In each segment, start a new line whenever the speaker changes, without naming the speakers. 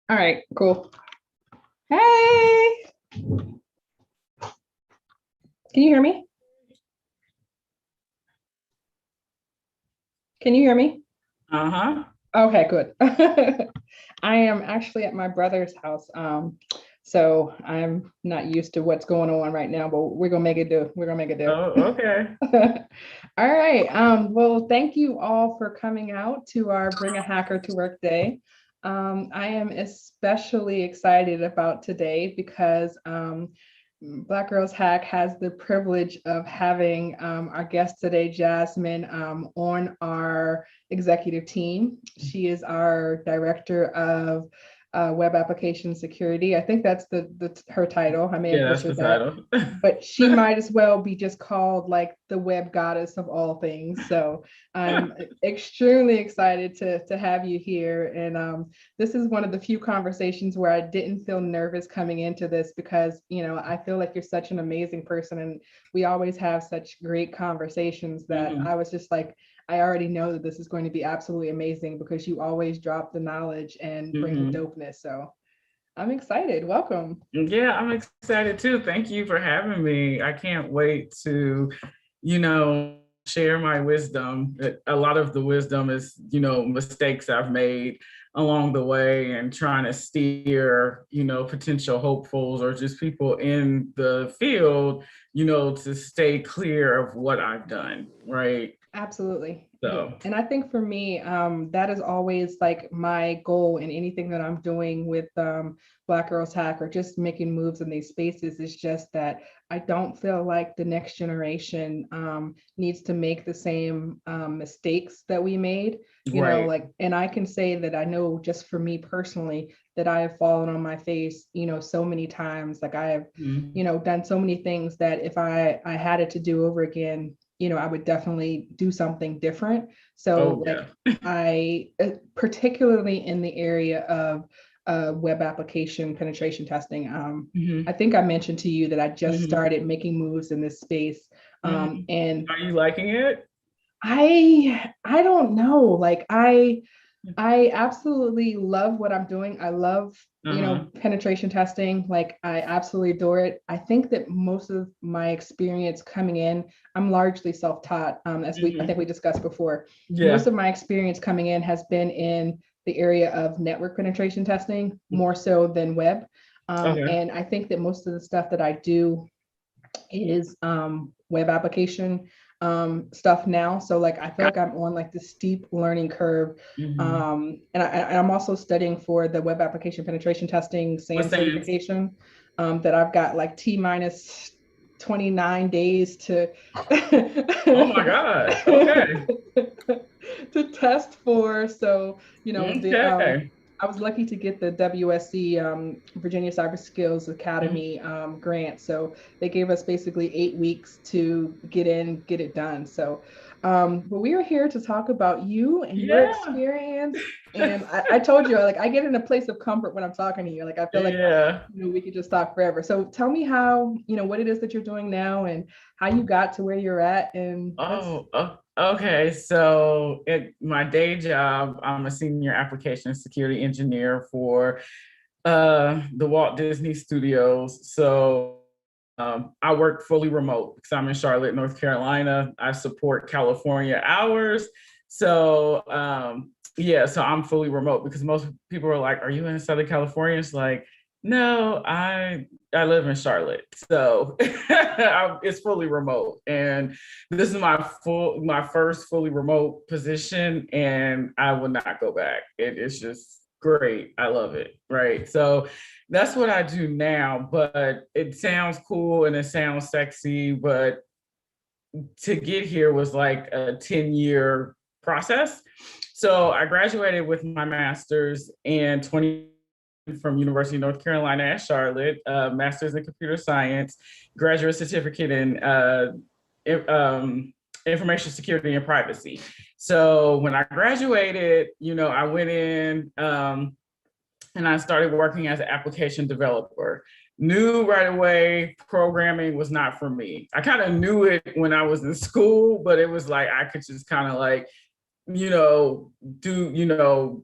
All right, cool. Hey, can you hear me? Can you hear me?
Uh-huh.
Okay, good. I am actually at my brother's house. So I'm not used to what's going on right now, but we're gonna make it do. We're gonna make it do.
Oh, okay.
All right. Well, thank you all for coming out to our Bring a Hacker to Work Day. I am especially excited about today because Black Girls Hack has the privilege of having our guest today, Jasmine, on our executive team. She is our director of web application security. I think that's the her title. I may have
Yeah, that's the
butchered that,
title.
but she might as well be just called like the web goddess of all things. So I'm extremely excited to have you here. And this is one of the few conversations where I didn't feel nervous coming into this because, I feel like you're such an amazing person and we always have such great conversations that
Mhm.
I was just like, I already know that this is going to be absolutely amazing because you always drop the knowledge and bring the
Mhm.
dopeness. So I'm excited. Welcome.
Yeah, I'm excited too. Thank you for having me. I can't wait to, share my wisdom. A lot of the wisdom is, mistakes I've made along the way and trying to steer, potential hopefuls or just people in the field, to stay clear of what I've done, right?
Absolutely.
So,
And I think for me, that is always like my goal in anything that I'm doing with Black Girls Hack or just making moves in these spaces is just that I don't feel like the next generation needs to make the same mistakes that we made,
right.
like, and I can say that I know just for me personally that I have fallen on my face, so many times. Like I have,
Mhm.
done so many things that if I had it to do over again, I would definitely do something different. So
Oh,
like
yeah.
I, particularly in the area of web application penetration testing, I
Mhm.
think I mentioned to you that I just
Mhm.
started making moves in this space.
Mhm.
And
Are you liking it?
I don't know, like I absolutely love what I'm doing. I love,
Uh-huh.
penetration testing. Like I absolutely adore it. I think that most of my experience coming in, I'm largely self-taught, as I think
Mhm.
we discussed before. Most
Yeah.
of my experience coming in has been in the area of network penetration testing, more so than web.
Okay.
And I think that most of the stuff that I do is web application stuff now. So like I feel like I'm on like this steep learning curve.
Mhm.
And I'm also studying for the web application penetration testing
What's
SAM
that?
certification that I've got like T minus 29 days to
Oh my God. Okay.
to test for. So,
Okay.
I was lucky to get the WSC Virginia Cyber Skills Academy grant. So they gave us basically 8 weeks to get in, get it done. So, but we are here to talk about you and your
Yeah.
experience. And I told you, like, I get in a place of comfort when I'm talking to you. Like, I feel like,
Yeah.
we could just talk forever. So tell me how, what it is that you're doing now and how you got to where you're at. And let's,
Okay. So my day job, I'm a senior application security engineer for the Walt Disney Studios. So I work fully remote because I'm in Charlotte, North Carolina. I support California hours. So yeah, so I'm fully remote because most people are like, "Are you in Southern California?" It's like, no, I live in Charlotte, so it's fully remote, and this is my first fully remote position, and I will not go back. It's just great. I love it. Right. So that's what I do now, but it sounds cool and it sounds sexy, but to get here was like a 10-year process. So I graduated with my master's in 20 from University of North Carolina at Charlotte, master's in computer science, graduate certificate in um, information security and privacy. So when I graduated, I went in and I started working as an application developer. Knew right away programming was not for me. I kind of knew it when I was in school, but it was like I could just kind of like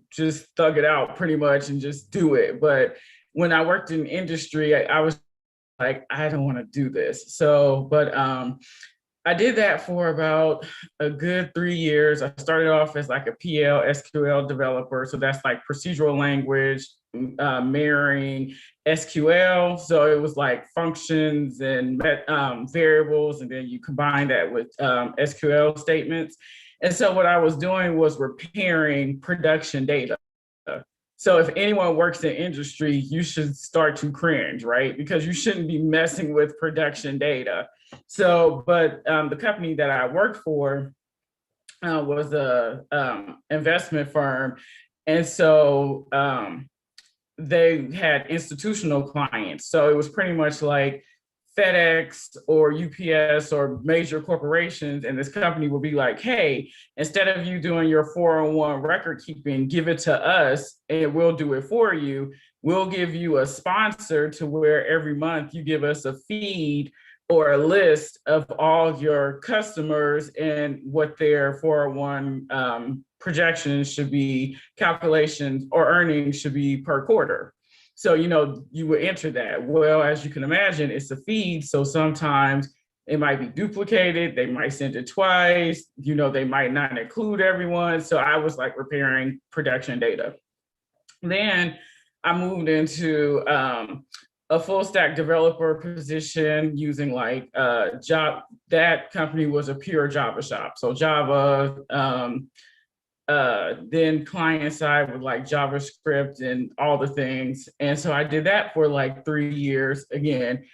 just thug it out pretty much and just do it. But when I worked in industry, I was like, I don't want to do this. So, but I did that for about a good 3 years. I started off as like a PL SQL developer. So that's like procedural language, mirroring SQL. So it was like functions and variables, and then you combine that with SQL statements. And so what I was doing was repairing production data. So if anyone works in industry, you should start to cringe, right? Because you shouldn't be messing with production data. So, but the company that I worked for was a investment firm, and so they had institutional clients. So it was pretty much like FedEx or UPS or major corporations. And this company would be like, hey, instead of you doing your 401 record keeping, give it to us and we'll do it for you. We'll give you a sponsor to where every month you give us a feed or a list of all your customers and what their 401 projections should be, calculations or earnings should be per quarter. So, you would enter that. Well, as you can imagine, it's a feed. So sometimes it might be duplicated. They might send it twice. They might not include everyone. So I was like repairing production data. Then I moved into a full stack developer position using like that company was a pure Java shop. So Java, then client side with like JavaScript and all the things. And so I did that for like 3 years. Again,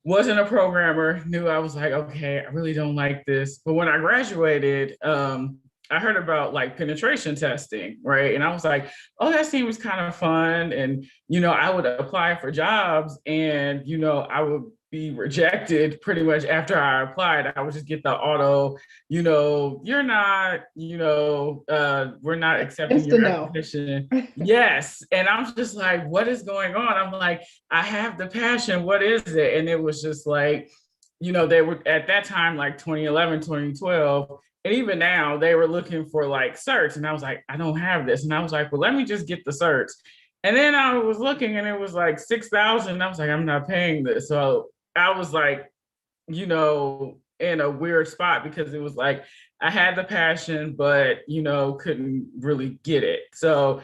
wasn't a programmer, knew I was like, okay, I really don't like this. But when I graduated, I heard about like penetration testing, right? And I was like, oh, that seems kind of fun. And, I would apply for jobs and, I would be rejected pretty much after I applied. I would just get the auto, you're not, we're not accepting your application. Yes. And I'm just like, what is going on? I'm like, I have the passion. What is it? And it was just like, they were at that time, like 2011, 2012. And even now they were looking for like certs. And I was like, I don't have this. And I was like, well, let me just get the certs. And then I was looking and it was like 6,000. I was like, I'm not paying this. So I was like, in a weird spot because it was like, I had the passion, but, couldn't really get it. So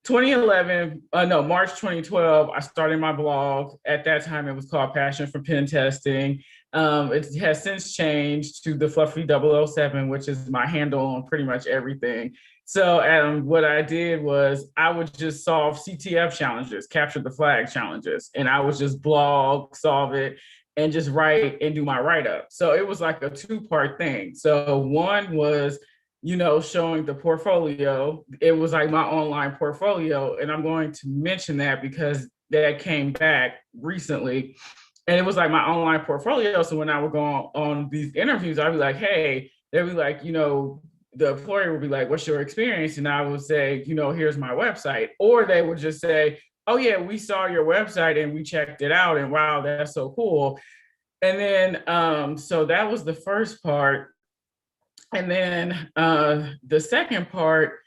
2011, March 2012, I started my blog. At that time, it was called Passion for Pen Testing. It has since changed to the Fluffy 007, which is my handle on pretty much everything. So what I did was I would just solve CTF challenges, capture the flag challenges, and I would just blog, solve it, and just write and do my write-up. So it was like a two-part thing. So one was showing the portfolio. It was like my online portfolio. And I'm going to mention that because that came back recently. And it was like my online portfolio. So when I would go on these interviews, I'd be like, hey, they'd be like, the employer would be like, what's your experience? And I would say, here's my website. Or they would just say, oh yeah, we saw your website and we checked it out. And wow, that's so cool. And then, so that was the first part. And then the second part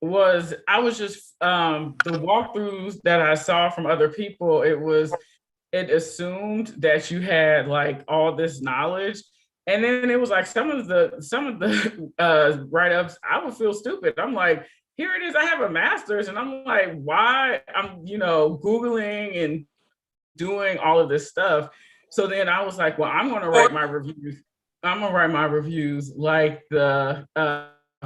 was I was just the walkthroughs that I saw from other people. It assumed that you had like all this knowledge, and then it was like some of the write-ups I would feel stupid. I'm like, here it is, I have a master's, and I'm like, why I'm Googling and doing all of this stuff. So then I was like, well, I'm going to write my reviews. I'm gonna write my reviews like the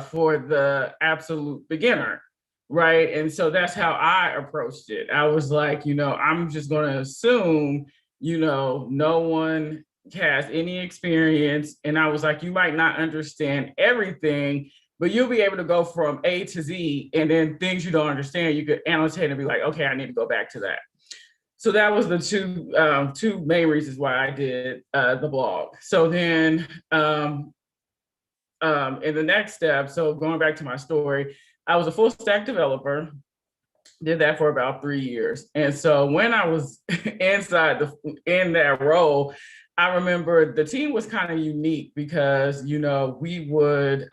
for the absolute beginner, right? And so that's how I approached it. I was like, I'm just gonna assume, no one has any experience, and I was like, you might not understand everything, but you'll be able to go from A to Z, and then things you don't understand, you could annotate and be like, okay, I need to go back to that. So that was the two main reasons why I did the blog. So then in the next step, so going back to my story, I was a full stack developer, did that for about 3 years. And so when I was in that role, I remember the team was kind of unique because, we would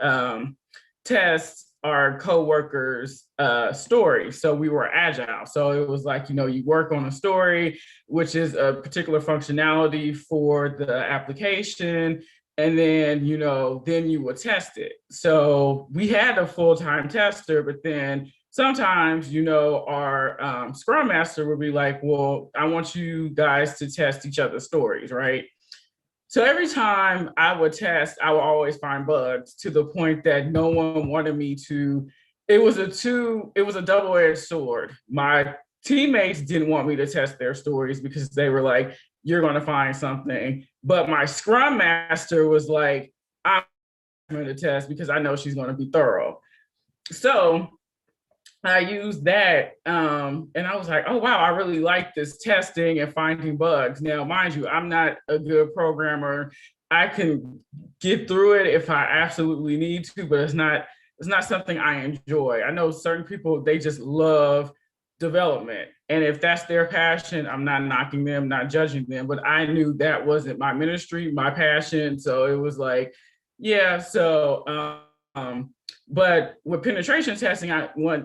test our co-workers story. So we were agile. So it was like, you work on a story, which is a particular functionality for the application. And then, then you would test it. So we had a full-time tester, but then sometimes, our Scrum Master would be like, well, I want you guys to test each other's stories, right? So every time I would test, I would always find bugs to the point that no one wanted me to. It was a double-edged sword. My teammates didn't want me to test their stories because they were like, you're going to find something. But my Scrum Master was like, I'm going to test because I know she's going to be thorough. So I used that, and I was like, oh, wow, I really like this testing and finding bugs. Now, mind you, I'm not a good programmer. I can get through it if I absolutely need to, but it's not something I enjoy. I know certain people, they just love development. And if that's their passion, I'm not knocking them, not judging them, but I knew that wasn't my ministry, my passion. So it was like, yeah, so but with penetration testing,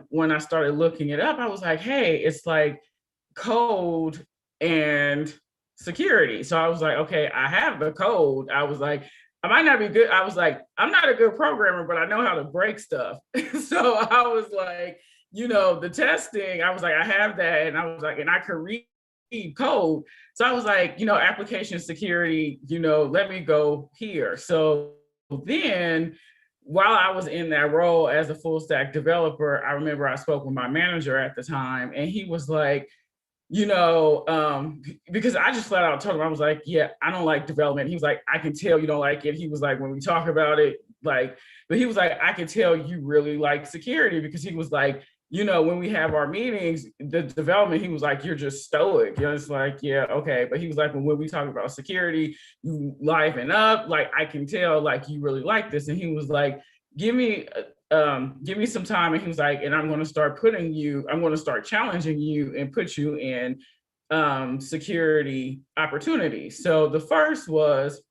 when I started looking it up, I was like, hey, it's like code and security. So I was like, okay, I have the code. I was like, I might not be good. I was like, I'm not a good programmer, but I know how to break stuff. So I was like, the testing, I was like, I have that. And I was like, and I could read code. So I was like, application security, let me go here. So then while I was in that role as a full stack developer, I remember I spoke with my manager at the time, and he was like, because I just flat out told him, I was like, yeah, I don't like development. He was like, I can tell you don't like it. He was like, when we talk about it, like, but he was like, I can tell you really like security, because he was like, when we have our meetings, the development, he was like, you're just stoic. It's like, yeah, okay. But he was like, when we talk about security, you liven up. Like, I can tell, like, you really like this. And he was like, give me some time. And he was like, and I'm going to start challenging you and put you in security opportunities. So the first was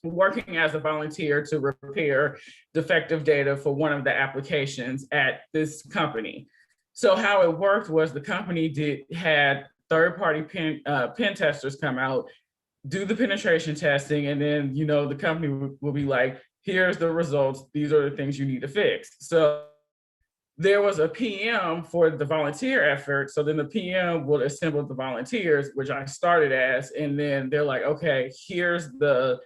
working as a volunteer to repair defective data for one of the applications at this company. So how it worked was the company had third-party pen testers come out, do the penetration testing, and then the company will be like, here's the results, these are the things you need to fix. So there was a PM for the volunteer effort. So then the PM would assemble the volunteers, which I started as, and then they're like, okay, here's the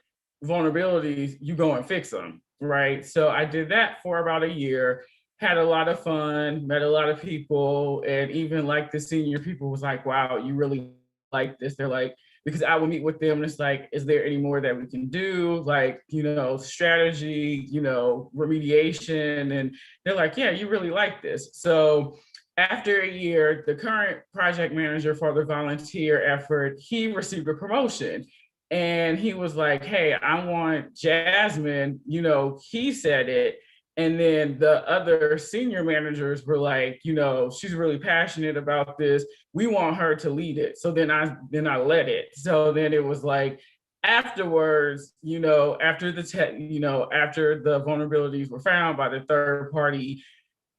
vulnerabilities, you go and fix them, right? So I did that for about a year, had a lot of fun, met a lot of people, and even like the senior people was like, wow, you really like this. They're like, because I would meet with them and it's like, is there any more that we can do? Like, strategy, remediation. And they're like, yeah, you really like this. So after a year, the current project manager for the volunteer effort, he received a promotion. And he was like, hey, I want Jasmine, he said it. And then the other senior managers were like, she's really passionate about this. We want her to lead it. So then I led it. So then it was like, afterwards, after after the vulnerabilities were found by the third party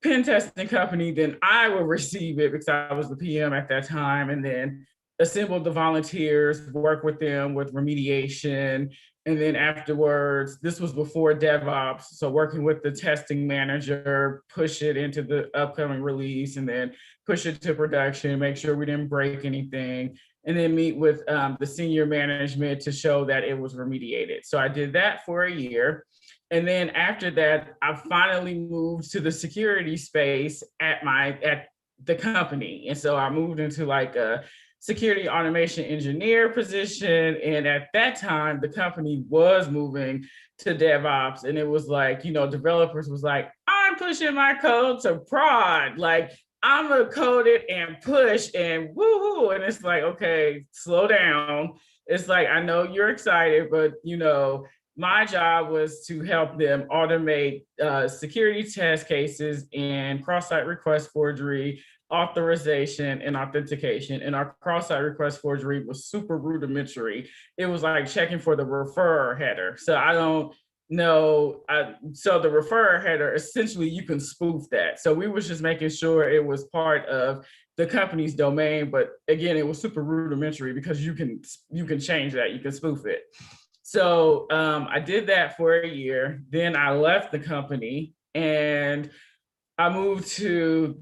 pen testing company, then I would receive it because I was the PM at that time, and then assemble the volunteers, work with them with remediation. And then afterwards, this was before DevOps, so working with the testing manager, push it into the upcoming release, and then push it to production, make sure we didn't break anything, and then meet with the senior management to show that it was remediated. So I did that for a year. And then after that, I finally moved to the security space at the company. And so I moved into like a security automation engineer position. And at that time, the company was moving to DevOps. And it was like, developers was like, I'm pushing my code to prod. Like, I'm gonna code it and push and woohoo. And it's like, okay, slow down. It's like, I know you're excited, but my job was to help them automate security test cases and cross-site request forgery, authorization, and authentication. And our cross-site request forgery was super rudimentary. It was like checking for the referrer header. So I don't No, so the referrer header, essentially you can spoof that. So we was just making sure it was part of the company's domain, but again, it was super rudimentary because you can change that, you can spoof it. So I did that for a year. Then I left the company and I moved to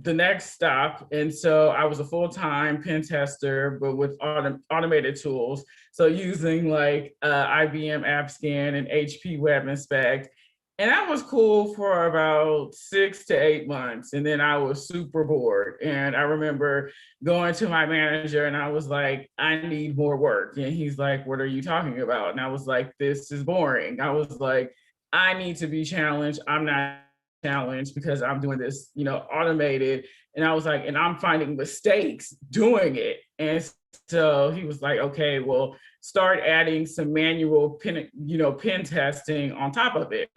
the next stop. And so I was a full-time pen tester, but with automated tools. So using like IBM AppScan and HP Web Inspect. And that was cool for about 6 to 8 months. And then I was super bored. And I remember going to my manager and I was like, I need more work. And he's like, what are you talking about? And I was like, this is boring. I was like, I need to be challenged. I'm not challenged because I'm doing this, automated. And I was like, and I'm finding mistakes doing it. And so he was like, okay, well, start adding some manual pen testing on top of it.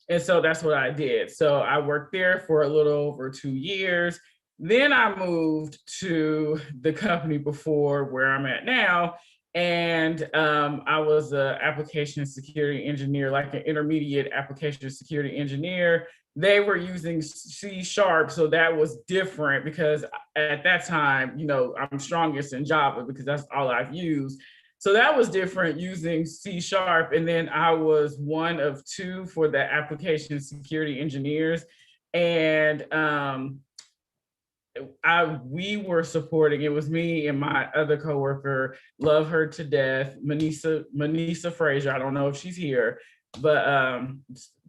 And so that's what I did. So I worked there for a little over 2 years. Then I moved to the company before where I'm at now. And I was an application security engineer, like an intermediate application security engineer. They were using C#, so that was different because at that time, I'm strongest in Java because that's all I've used. So that was different using C#. And then I was one of two for the application security engineers. And we were supporting, it was me and my other coworker, love her to death, Manisa Frazier. I don't know if she's here, but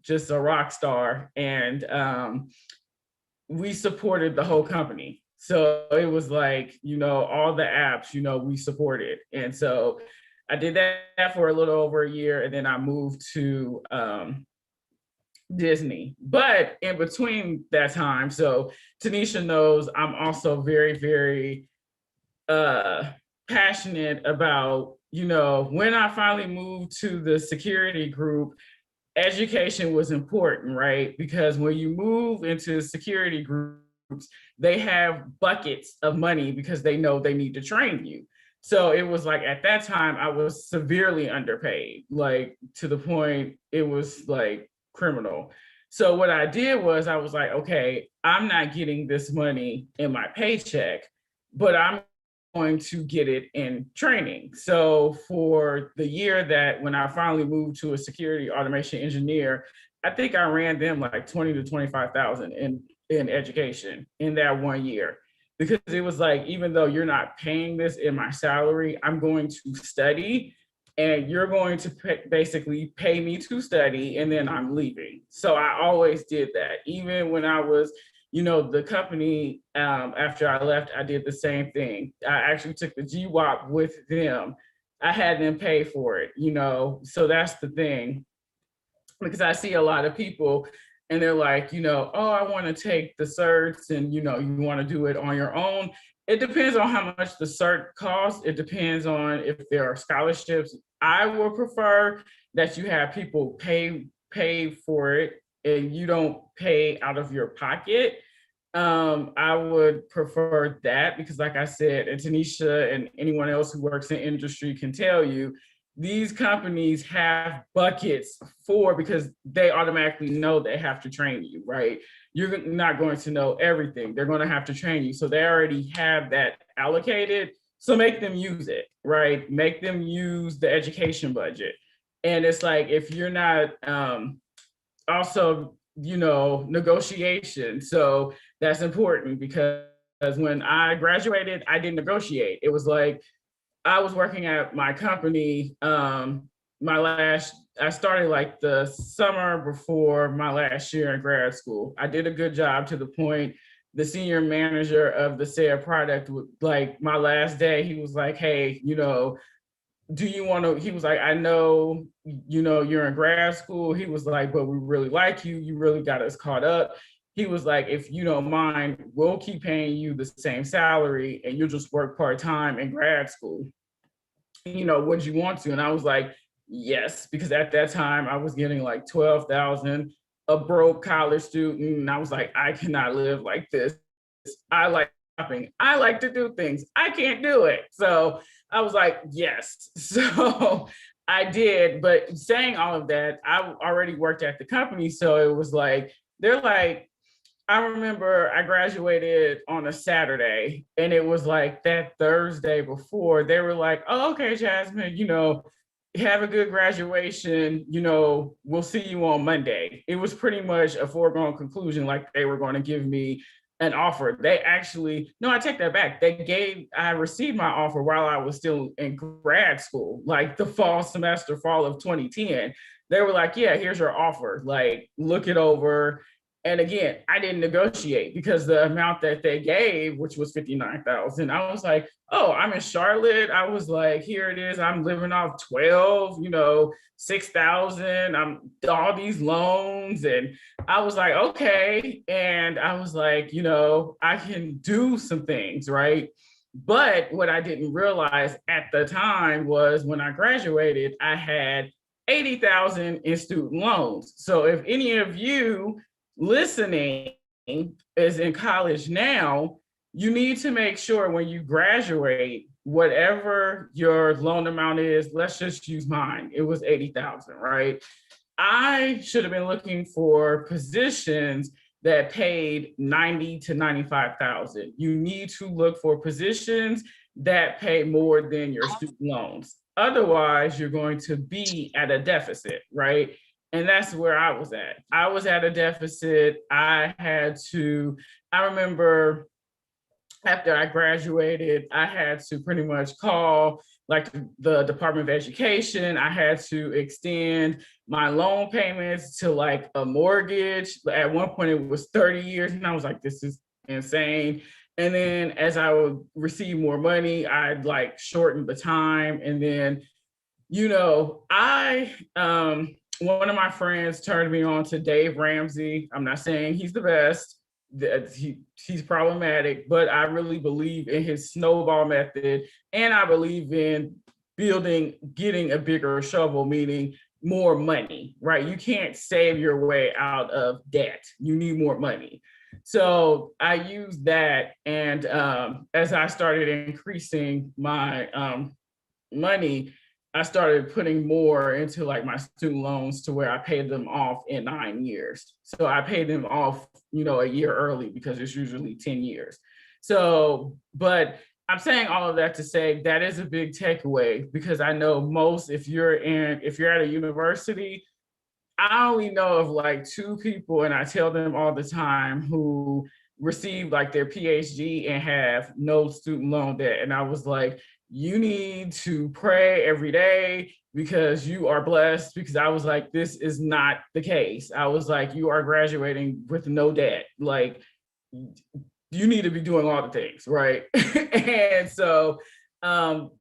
just a rock star. And we supported the whole company. So it was like, all the apps, we supported. And so I did that for a little over a year. And then I moved to Disney. But in between that time, so Tanisha knows I'm also very, very passionate about, when I finally moved to the security group, education was important, right? Because when you move into security groups, they have buckets of money because they know they need to train you. So it was like at that time, I was severely underpaid, like to the point it was like criminal. So what I did was I was like, okay, I'm not getting this money in my paycheck, but I'm going to get it in training. So for the year that when I finally moved to a security automation engineer, I think I ran them like 20 to 25,000 in education in that 1 year. Because it was like, even though you're not paying this in my salary, I'm going to study and you're going to basically pay me to study and then I'm leaving. So I always did that. Even when I was the company, after I left, I did the same thing. I actually took the GWAP with them. I had them pay for it, so that's the thing. Because I see a lot of people and they're like, oh, I want to take the certs and, you want to do it on your own. It depends on how much the cert costs. It depends on if there are scholarships. I would prefer that you have people pay for it and you don't pay out of your pocket. I would prefer that because, like I said, and Tanisha and anyone else who works in industry can tell you, these companies have buckets because they automatically know they have to train you, right? You're not going to know everything. They're going to have to train you. So they already have that allocated. So make them use it, right? Make them use the education budget. And it's like, if you're not also, negotiation. So that's important because when I graduated, I didn't negotiate. It was like, I was working at my company. I started like the summer before my last year in grad school. I did a good job to the point the senior manager of the said product, like my last day, he was like, hey, do you want to, he was like, I know, you're in grad school. He was like, but we really like you. You really got us caught up. He was like, if you don't mind, we'll keep paying you the same salary and you'll just work part-time in grad school. Would you want to? And I was like, yes, because at that time I was getting like 12,000, a broke college student. And I was like, I cannot live like this. I like shopping. I like to do things. I can't do it. So I was like, yes. So I did, but saying all of that, I already worked at the company. So it was like, they're like, I remember I graduated on a Saturday, and it was like that Thursday before, they were like, oh, okay, Jasmine, have a good graduation, we'll see you on Monday. It was pretty much a foregone conclusion, like they were going to give me an offer. They actually, no, I take that back. I received my offer while I was still in grad school, like the fall of 2010. They were like, yeah, here's your offer. Like, look it over. And again, I didn't negotiate because the amount that they gave, which was 59,000, I was like, oh, I'm in Charlotte. I was like, here it is. I'm living off 12, 6,000. I'm all these loans. And I was like, okay. And I was like, I can do some things, right? But what I didn't realize at the time was when I graduated, I had 80,000 in student loans. So if any of you listening is in college now, you need to make sure when you graduate, whatever your loan amount is, let's just use mine. It was 80,000, right? I should have been looking for positions that paid 90 to 95,000. You need to look for positions that pay more than your student loans. Otherwise, you're going to be at a deficit, right? And that's where I was at. I was at a deficit. I remember after I graduated, I had to pretty much call like the Department of Education. I had to extend my loan payments to like a mortgage. At one point it was 30 years and I was like, this is insane. And then as I would receive more money, I'd like shorten the time. And then, one of my friends turned me on to Dave Ramsey. I'm not saying he's the best. He's problematic, but I really believe in his snowball method, and I believe in getting a bigger shovel, meaning more money, right? You can't save your way out of debt. You need more money. So I used that, and as I started increasing my money, I started putting more into like my student loans to where I paid them off in 9 years. So I paid them off, a year early because it's usually 10 years. So, but I'm saying all of that to say that is a big takeaway, because I know if you're at a university, I only know of like 2 people, and I tell them all the time, who received like their PhD and have no student loan debt. And I was like, you need to pray every day because you are blessed, because I was like, this is not the case. I was like, you are graduating with no debt. Like, you need to be doing all the things, right? And so most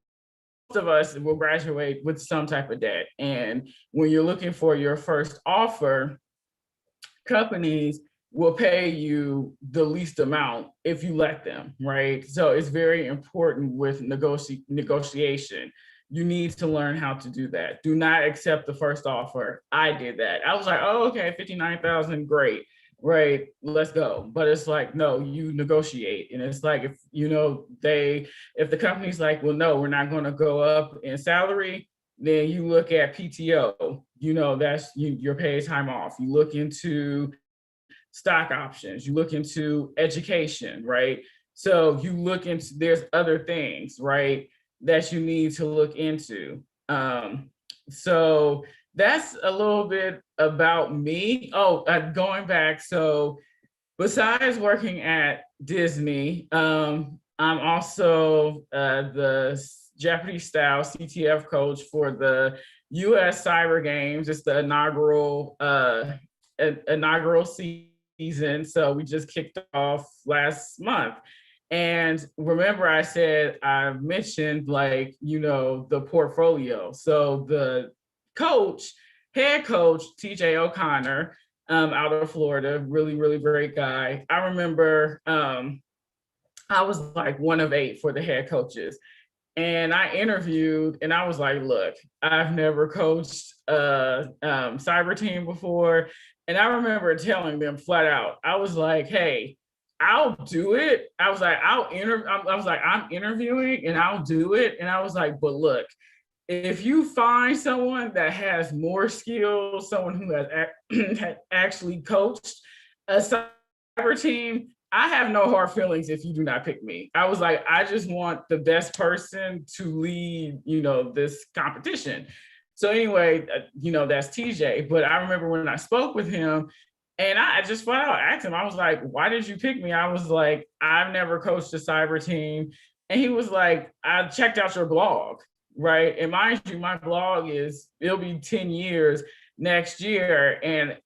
of us will graduate with some type of debt. And when you're looking for your first offer, companies will pay you the least amount if you let them, right? So it's very important with negotiation. You need to learn how to do that. Do not accept the first offer. I did that. I was like, oh, okay, 59,000, great, right? Let's go. But it's like, no, you negotiate. And it's like, if the company's like, well, no, we're not going to go up in salary, then you look at PTO, that's your paid time off. You look into stock options, you look into education, right? So there's other things, right, that you need to look into. So that's a little bit about me. Going back, so besides working at Disney, I'm also the Japanese style CTF coach for the US Cyber Games. It's the inaugural season. So we just kicked off last month. And remember, I mentioned like, the portfolio. So the head coach, TJ O'Connor, out of Florida, really, really great guy. I remember I was like one of 8 for the head coaches. And I interviewed and I was like, look, I've never coached a cyber team before. And I remember telling them flat out, I was like, hey, I'll do it. I was like, I'm interviewing and I'll do it. And I was like, but look, if you find someone that has more skills, someone who has had actually coached a cyber team, I have no hard feelings if you do not pick me. I was like, I just want the best person to lead, this competition. So anyway, that's TJ. But I remember when I spoke with him, and I just flat out asked him, I was like, why did you pick me? I was like, I've never coached a cyber team. And he was like, I checked out your blog, right? And mind you, my blog it'll be 10 years next year. And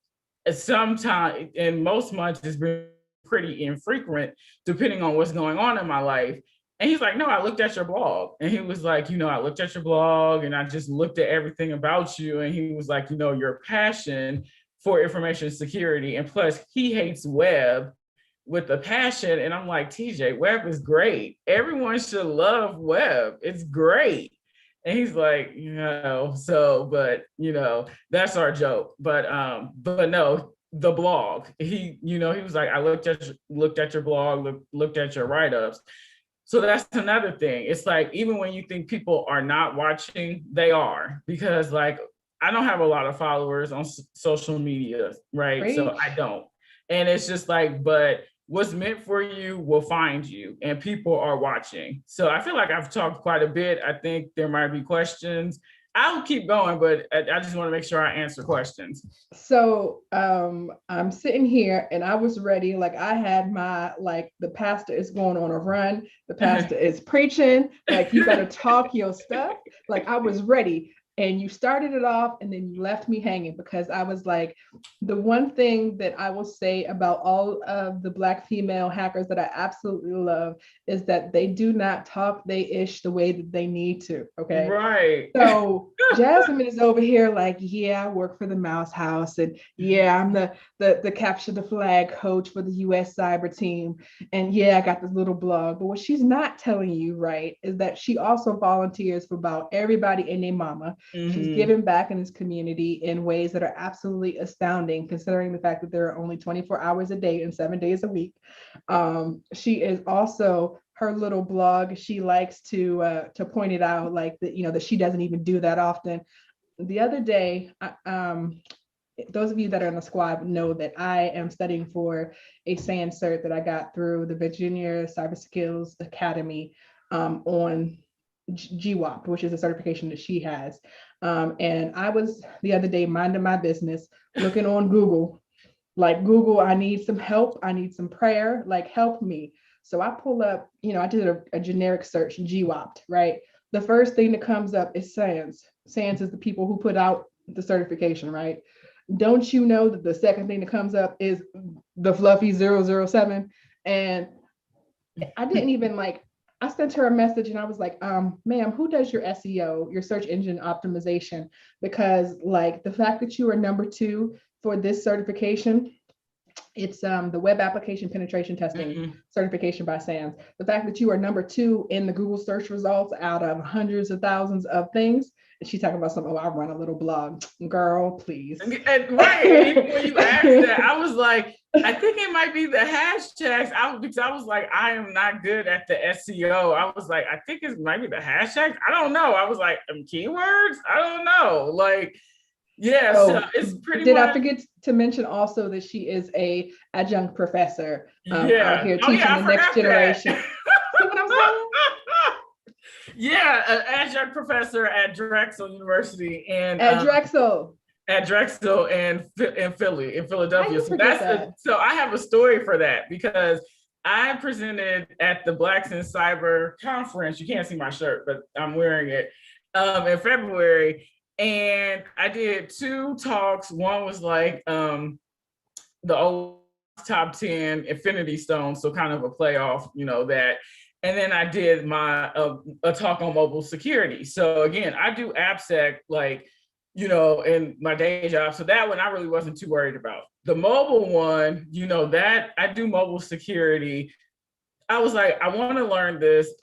sometimes, in most months, it's been pretty infrequent, depending on what's going on in my life. And he's like, no, I looked at your blog. And he was like, I looked at your blog and I just looked at everything about you. And he was like, your passion for information security. And plus, he hates web with a passion. And I'm like, TJ, web is great. Everyone should love web. It's great. And he's like, that's our joke. But no, the blog. He was like, I looked at your blog, looked at your write-ups. So that's another thing. It's like, even when you think people are not watching, they are, because like, I don't have a lot of followers on social media, right?
Great.
So I don't. And it's just like, but what's meant for you will find you, and people are watching. So I feel like I've talked quite a bit. I think there might be questions. I'll keep going, but I just want to make sure I answer questions.
So I'm sitting here and I was ready. Like I had the pastor is going on a run. The pastor is preaching. Like, you better talk your stuff. Like, I was ready. And you started it off and then you left me hanging, because I was like, the one thing that I will say about all of the Black female hackers that I absolutely love is that they do not talk they ish the way that they need to. Okay.
Right.
So Jasmine is over here like, yeah, I work for the Mouse House, and yeah, I'm the capture the flag coach for the US cyber team. And yeah, I got this little blog. But what she's not telling you, right, is that she also volunteers for about everybody and their mama. Mm-hmm. She's giving back in this community in ways that are absolutely astounding, considering the fact that there are only 24 hours a day and 7 days a week. She is also, her little blog, she likes to point it out, like that, that she doesn't even do that often. The other day, those of you that are in the squad know that I am studying for a SANS cert that I got through the Virginia Cyber Skills Academy on GWAP, which is a certification that she has. And I was the other day minding my business, looking on Google, like, Google, I need some help. I need some prayer, like, help me. So I pull up, I did a generic search, GWAP, right? The first thing that comes up is SANS. SANS is the people who put out the certification, right? Don't you know that the second thing that comes up is the fluffy 007? And I didn't even I sent her a message and I was like, ma'am, who does your SEO, your search engine optimization? Because the fact that you are number 2 for this certification, it's the web application penetration testing certification by SANS. The fact that you are number 2 in the Google search results out of hundreds of thousands of things. And she's talking about something, I run a little blog. Girl, please.
And right. When you asked that, I was like, I think it might be the hashtags. Because I was like, I am not good at the SEO. I was like, I think it might be the hashtags. I don't know. I was like, keywords? I don't know. Yeah, so it's pretty
Did I forget to mention also that she is a adjunct professor out here teaching the next generation. See what I'm saying?
Yeah, an adjunct professor at Drexel University, and
at Drexel
and in Philadelphia. So I have a story for that, because I presented at the Blacks in Cyber conference. You can't see my shirt, but I'm wearing it in February. And I did 2 talks. One was the old top 10 Infinity Stones, so kind of a playoff, that. And then I did my a talk on mobile security. So again, I do AppSec in my day job. So that one I really wasn't too worried about. The mobile one, that I do mobile security. I was like, I want to learn this.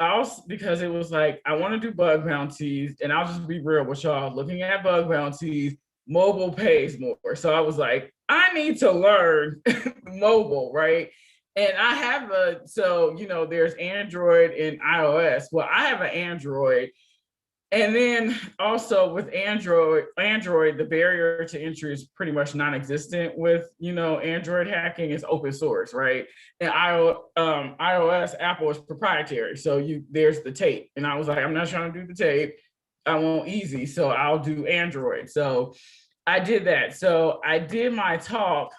Because it was like, I want to do bug bounties, and I'll just be real with y'all. Looking at bug bounties, mobile pays more. So I was like, I need to learn mobile, right? And I have there's Android and iOS. Well, I have an Android, And then also with Android, the barrier to entry is pretty much non-existent with, Android hacking is open source, right? And iOS, Apple is proprietary. So there's the tape. And I was like, I'm not trying to do the tape. I want easy. So I'll do Android. So I did that. So I did my talk,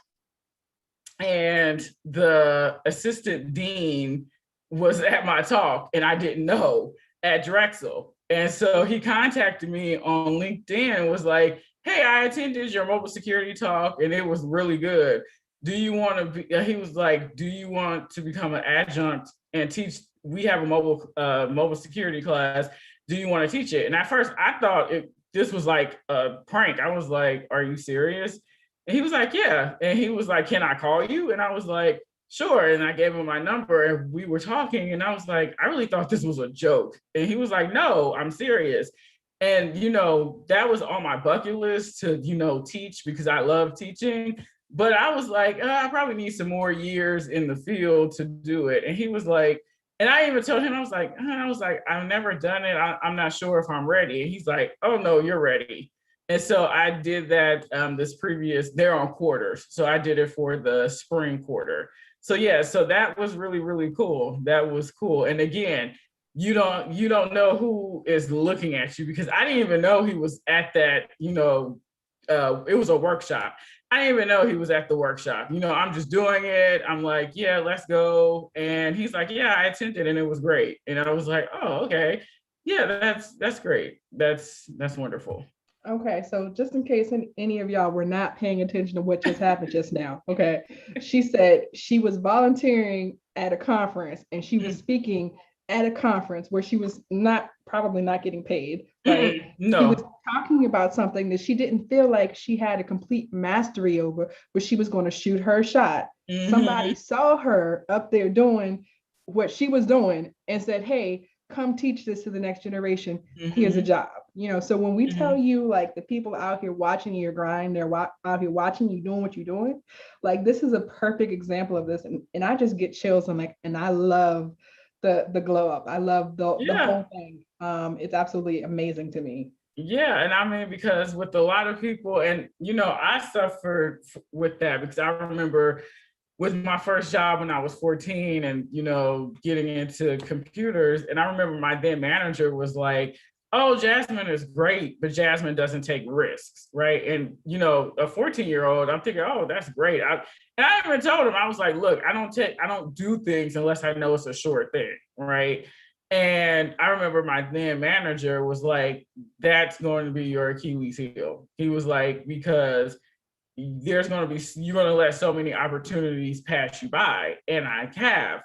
and the assistant dean was at my talk, and I didn't know, at Drexel. And so he contacted me on LinkedIn and was like, hey, I attended your mobile security talk and it was really good. Do you want to be, he was like, do you want to become an adjunct and teach? We have a mobile security class. Do you want to teach it? And at first I thought this was like a prank. I was like, are you serious? And he was like, yeah. And he was like, can I call you? And I was like, sure. And I gave him my number and we were talking. And I was like, I really thought this was a joke. And he was like, no, I'm serious. And, that was on my bucket list to, teach, because I love teaching. But I was like, I probably need some more years in the field to do it. And he was like, and I even told him, I was like, I've never done it. I'm not sure if I'm ready. And he's like, oh, no, you're ready. And so I did that they're on quarters. So I did it for the spring quarter. So yeah, so that was really, really cool. That was cool. And again, you don't know who is looking at you, because I didn't even know he was at that, it was a workshop. I didn't even know he was at the workshop. I'm just doing it. I'm like, yeah, let's go. And he's like, yeah, I attended and it was great. And I was like, oh, okay. Yeah, that's great. That's wonderful.
Okay, so just in case any of y'all were not paying attention to what just happened just now, okay, she said she was volunteering at a conference and she was speaking at a conference where she was probably not getting paid, right?
No.
She was talking about something that she didn't feel like she had a complete mastery over, but she was going to shoot her shot. Somebody saw her up there doing what she was doing and said, hey, come teach this to the next generation. Here's a job. So when we tell you, like, the people out here watching your grind, they're out here watching you doing what you're doing, like, this is a perfect example of this. And I just get chills. And I love the glow up. I love the whole thing. It's absolutely amazing to me.
Yeah, and I mean, because with a lot of people, and I suffered with that, because I remember with my first job when I was 14 and, getting into computers. And I remember my then manager was like, oh, Jasmine is great, but Jasmine doesn't take risks, right? And, a 14-year-old, I'm thinking, oh, that's great. And I even told him, I was like, look, I don't do things unless I know it's a short thing, right? And I remember my then manager was like, that's going to be your Achilles heel. He was like, because you're going to let so many opportunities pass you by, and I have.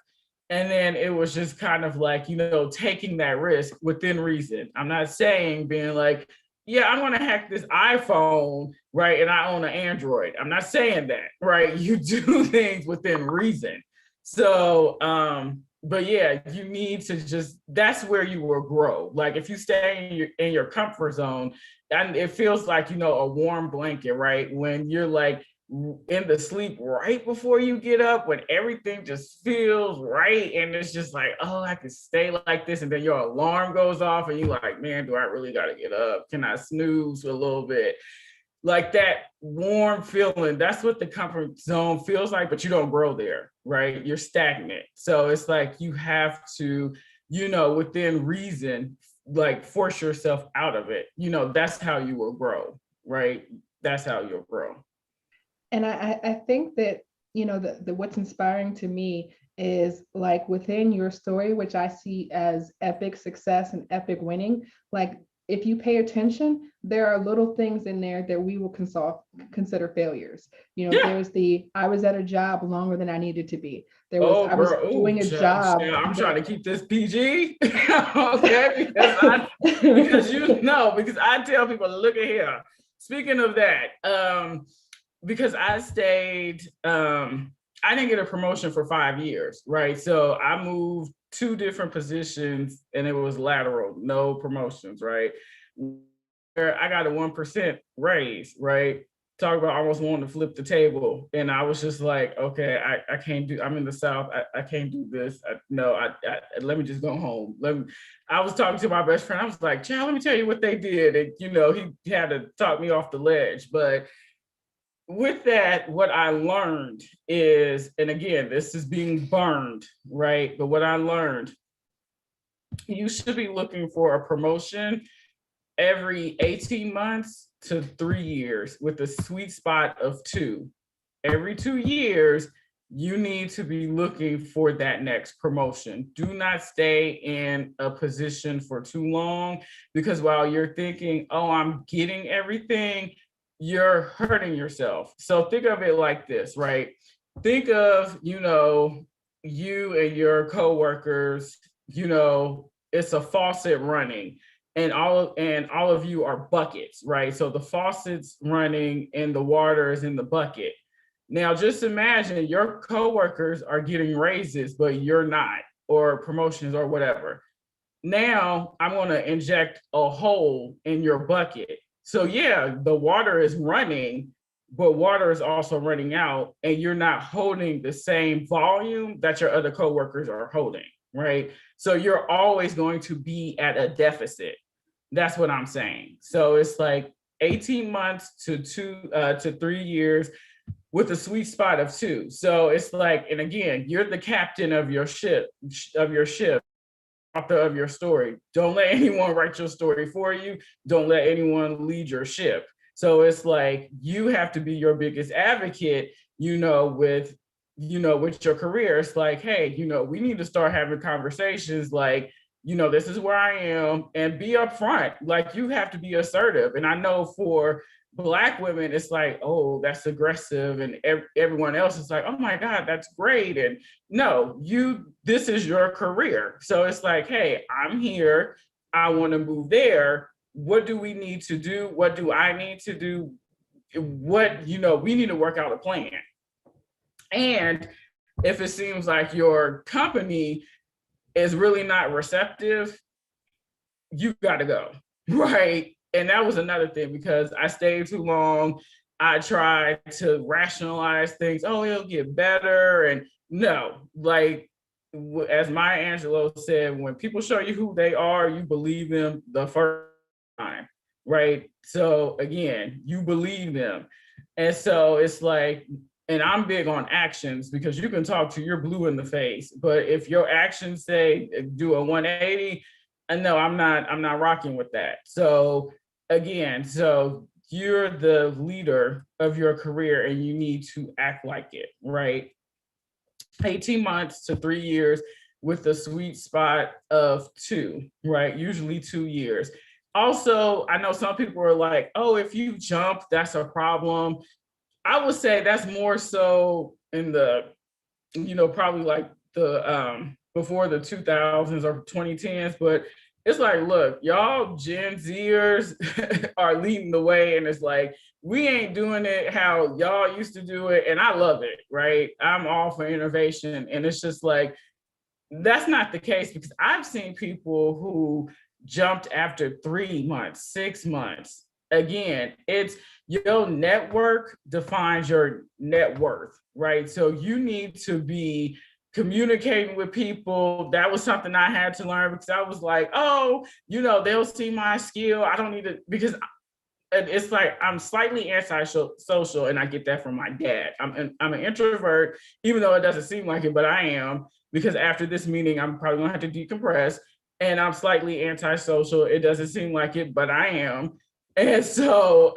And then it was just kind of like, taking that risk within reason. I'm not saying being like, yeah, I'm going to hack this iPhone, right? And I own an Android. I'm not saying that, right? You do things within reason. So, but yeah, you need to that's where you will grow. Like, if you stay in your comfort zone, and it feels like, a warm blanket, right? When you're like in the sleep right before you get up, when everything just feels right. And it's just like, oh, I could stay like this. And then your alarm goes off and you're like, man, do I really got to get up? Can I snooze a little bit? Like that warm feeling, that's what the comfort zone feels like, but you don't grow there, right? You're stagnant. So it's like you have to, within reason, like force yourself out of it. That's how you will grow, right? That's how you'll grow.
And I think that, the what's inspiring to me is, like, within your story, which I see as epic success and epic winning, like, if you pay attention, there are little things in there that we will consider failures. There's I was at a job longer than I needed to be. I was doing a job.
I'm trying to keep this PG. Okay, because I tell people, look at here. Speaking of that, because I stayed, I didn't get a promotion for 5 years, right? So I moved 2 different positions and it was lateral, no promotions, right? I got a 1% raise, right? talk about almost wanting to flip the table. And I was just like, okay, I can't do, I'm in the South. I can't do this. Let me just go home. I was talking to my best friend. I was like, child, let me tell you what they did. And, he had to talk me off the ledge. But with that, what I learned is, and again, this is being burned, right? But what I learned, you should be looking for a promotion every 18 months to 3 years with a sweet spot of 2. Every 2 years, you need to be looking for that next promotion. Do not stay in a position for too long, because while you're thinking, oh, I'm getting everything, you're hurting yourself. So think of it like this, right? Think of, you and your coworkers, it's a faucet running, and all of you are buckets, right? So the faucet's running and the water is in the bucket. Now just imagine your coworkers are getting raises, but you're not, or promotions or whatever. Now I'm going to inject a hole in your bucket. So yeah, the water is running, but water is also running out, and you're not holding the same volume that your other coworkers are holding, right? So you're always going to be at a deficit. That's what I'm saying. So it's like 18 months to 3 years with a sweet spot of 2. So it's like, and again, you're the captain of your ship, author of your story. Don't let anyone write your story for you. Don't let anyone lead your ship. So it's like you have to be your biggest advocate, with your career. It's like, hey, we need to start having conversations like, this is where I am, and be upfront. Like, you have to be assertive. And I know for Black women, it's like, oh, that's aggressive. And everyone else is like, oh my God, that's great. And no, this is your career. So it's like, hey, I'm here. I want to move there. What do we need to do? What do I need to do? We need to work out a plan. And if it seems like your company is really not receptive, you got to go, right? And that was another thing, because I stayed too long. I tried to rationalize things. Oh, it'll get better. And no, like, as Maya Angelou said, when people show you who they are, you believe them the first time, right? So again, you believe them. And so it's like, and I'm big on actions, because you can talk to your blue in the face, but if your actions say do a 180, and no, I'm not rocking with that. So again, so you're the leader of your career and you need to act like it, right? 18 months to 3 years with a sweet spot of 2, right? Usually 2 years. Also, I know some people are like, oh, if you jump, that's a problem. I would say that's more so in the, probably like the before the 2000s or 2010s, but it's like, look, y'all Gen Zers are leading the way, and it's like, we ain't doing it how y'all used to do it, and I love it, right? I'm all for innovation, and it's just like, that's not the case, because I've seen people who jumped after 3 months, 6 months. Again, it's your network defines your net worth, right? So you need to be communicating with people. That was something I had to learn, because I was like, oh, they'll see my skill. I don't need to, because it's like I'm slightly antisocial, and I get that from my dad. I'm an introvert, even though it doesn't seem like it, but I am, because after this meeting, I'm probably gonna have to decompress, and I'm slightly antisocial. It doesn't seem like it, but I am. And so,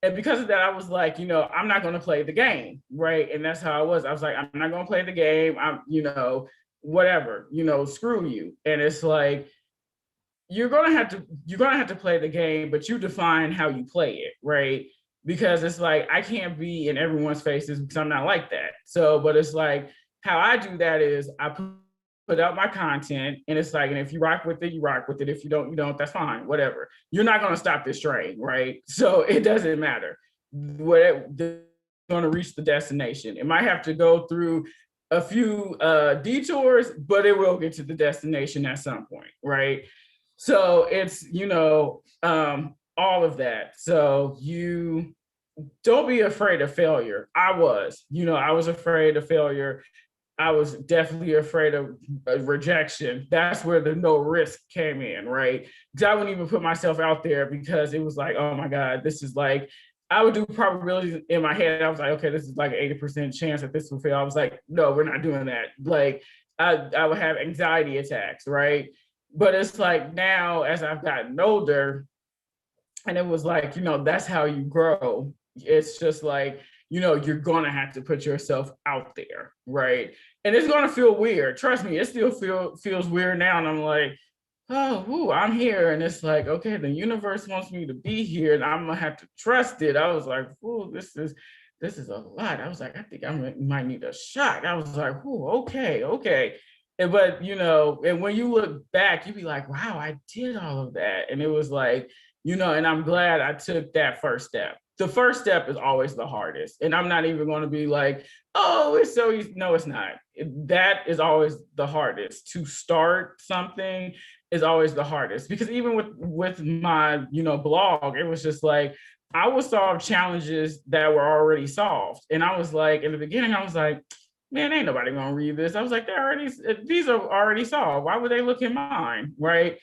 and because of that, I was like, I'm not gonna play the game, right? And that's how I was. I was like, I'm not gonna play the game. I'm, whatever, screw you. And it's like, you're gonna have to play the game, but you define how you play it, right? Because it's like, I can't be in everyone's faces, because I'm not like that. So, but it's like, how I do that is I put out my content, and it's like, and if you rock with it, you rock with it. If you don't, you don't. That's fine, whatever. You're not gonna stop this train, right? So it doesn't matter. They're gonna reach the destination. It might have to go through a few detours, but it will get to the destination at some point, right? So it's, all of that. So you don't be afraid of failure. I was, I was afraid of failure. I was definitely afraid of rejection. That's where the no risk came in, right? Because I wouldn't even put myself out there because it was like, oh my God, this is like, I would do probabilities in my head. I was like, okay, this is like an 80% chance that this will fail. I was like, no, we're not doing that. Like, I would have anxiety attacks, right? But it's like now, as I've gotten older, and it was like, that's how you grow. It's just like, you're gonna have to put yourself out there, right? And it's gonna feel weird. Trust me, it still feels weird now. And I'm like, oh, ooh, I'm here. And it's like, okay, the universe wants me to be here, and I'm gonna have to trust it. I was like, ooh, this is a lot. I was like, I think might need a shot. I was like, ooh, okay. But and when you look back, you be like, wow, I did all of that. And it was like, and I'm glad I took that first step. The first step is always the hardest. And I'm not even going to be like, oh, it's so easy. No, it's not. That is always the hardest. To start something is always the hardest, because even with my, blog, it was just like, I would solve challenges that were already solved. And I was like, in the beginning, I was like, man, ain't nobody gonna read this. I was like, these are already solved. Why would they look at mine? Right.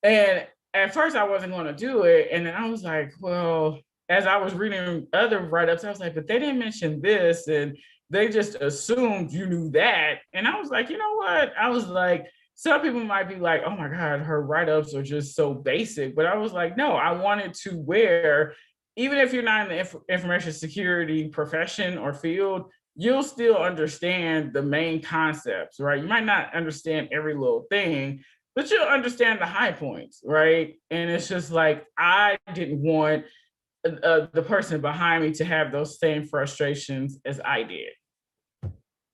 And at first I wasn't going to do it. And then I was like, well, as I was reading other write-ups, I was like, but they didn't mention this. And they just assumed you knew that. And I was like, you know what? I was like, some people might be like, oh my God, her write-ups are just so basic. But I was like, no, I wanted to where, even if you're not in the information security profession or field, you'll still understand the main concepts, right? You might not understand every little thing, but you'll understand the high points, right? And it's just like, I didn't want the person behind me to have those same frustrations as I did.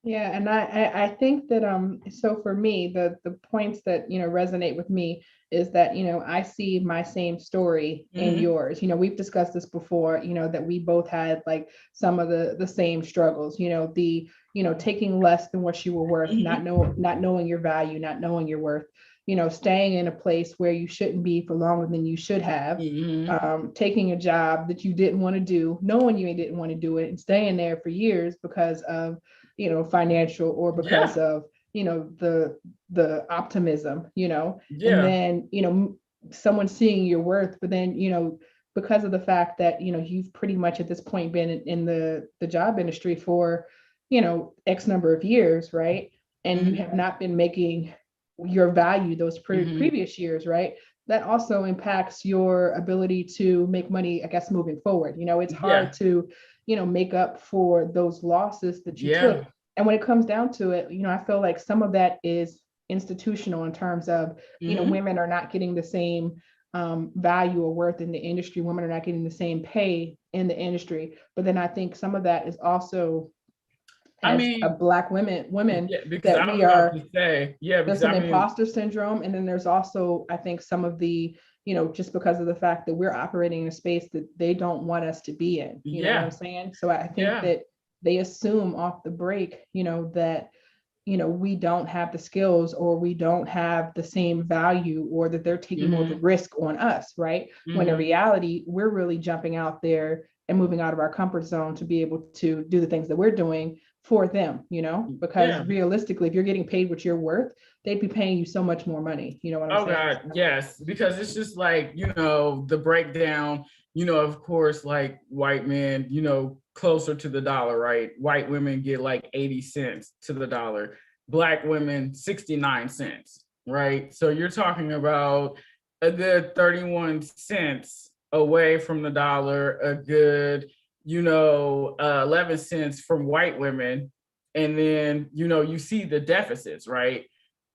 Yeah, and I think that so for me, the points that resonate with me is that I see my same story in yours. We've discussed this before, that we both had like some of the same struggles, the taking less than what you were worth, not knowing your value, not knowing your worth, staying in a place where you shouldn't be for longer than you should have, taking a job that you didn't want to do, knowing you didn't want to do it, and staying there for years because of financial, or because of the optimism, and then someone seeing your worth, but then because of the fact that you've pretty much at this point been in the job industry for X number of years, right? And you have not been making your value those previous years, right? That also impacts your ability to make money, I guess, moving forward. It's hard to make up for those losses that you took. And when it comes down to it, I feel like some of that is institutional, in terms of women are not getting the same value or worth in the industry. Women are not getting the same pay in the industry. But then I think some of that is also, as a Black women
because
that
I was
we
about
are,
to say,
there's some imposter syndrome. And then there's also, I think, some of the, just because of the fact that we're operating in a space that they don't want us to be in, you know what I'm saying? So I think that they assume off the break, that, we don't have the skills, or we don't have the same value, or that they're taking more of a risk on us, right? When in reality, we're really jumping out there and moving out of our comfort zone to be able to do the things that we're doing for them, because realistically, if you're getting paid what you're worth, they'd be paying you so much more money. You know what I'm saying?
Oh God, yes, because it's just like, the breakdown, of course, like white men, closer to the dollar, right? White women get like 80 cents to the dollar, Black women 69 cents, right? So you're talking about a good 31 cents away from the dollar, a good 11 cents from white women. And then you see the deficits, right?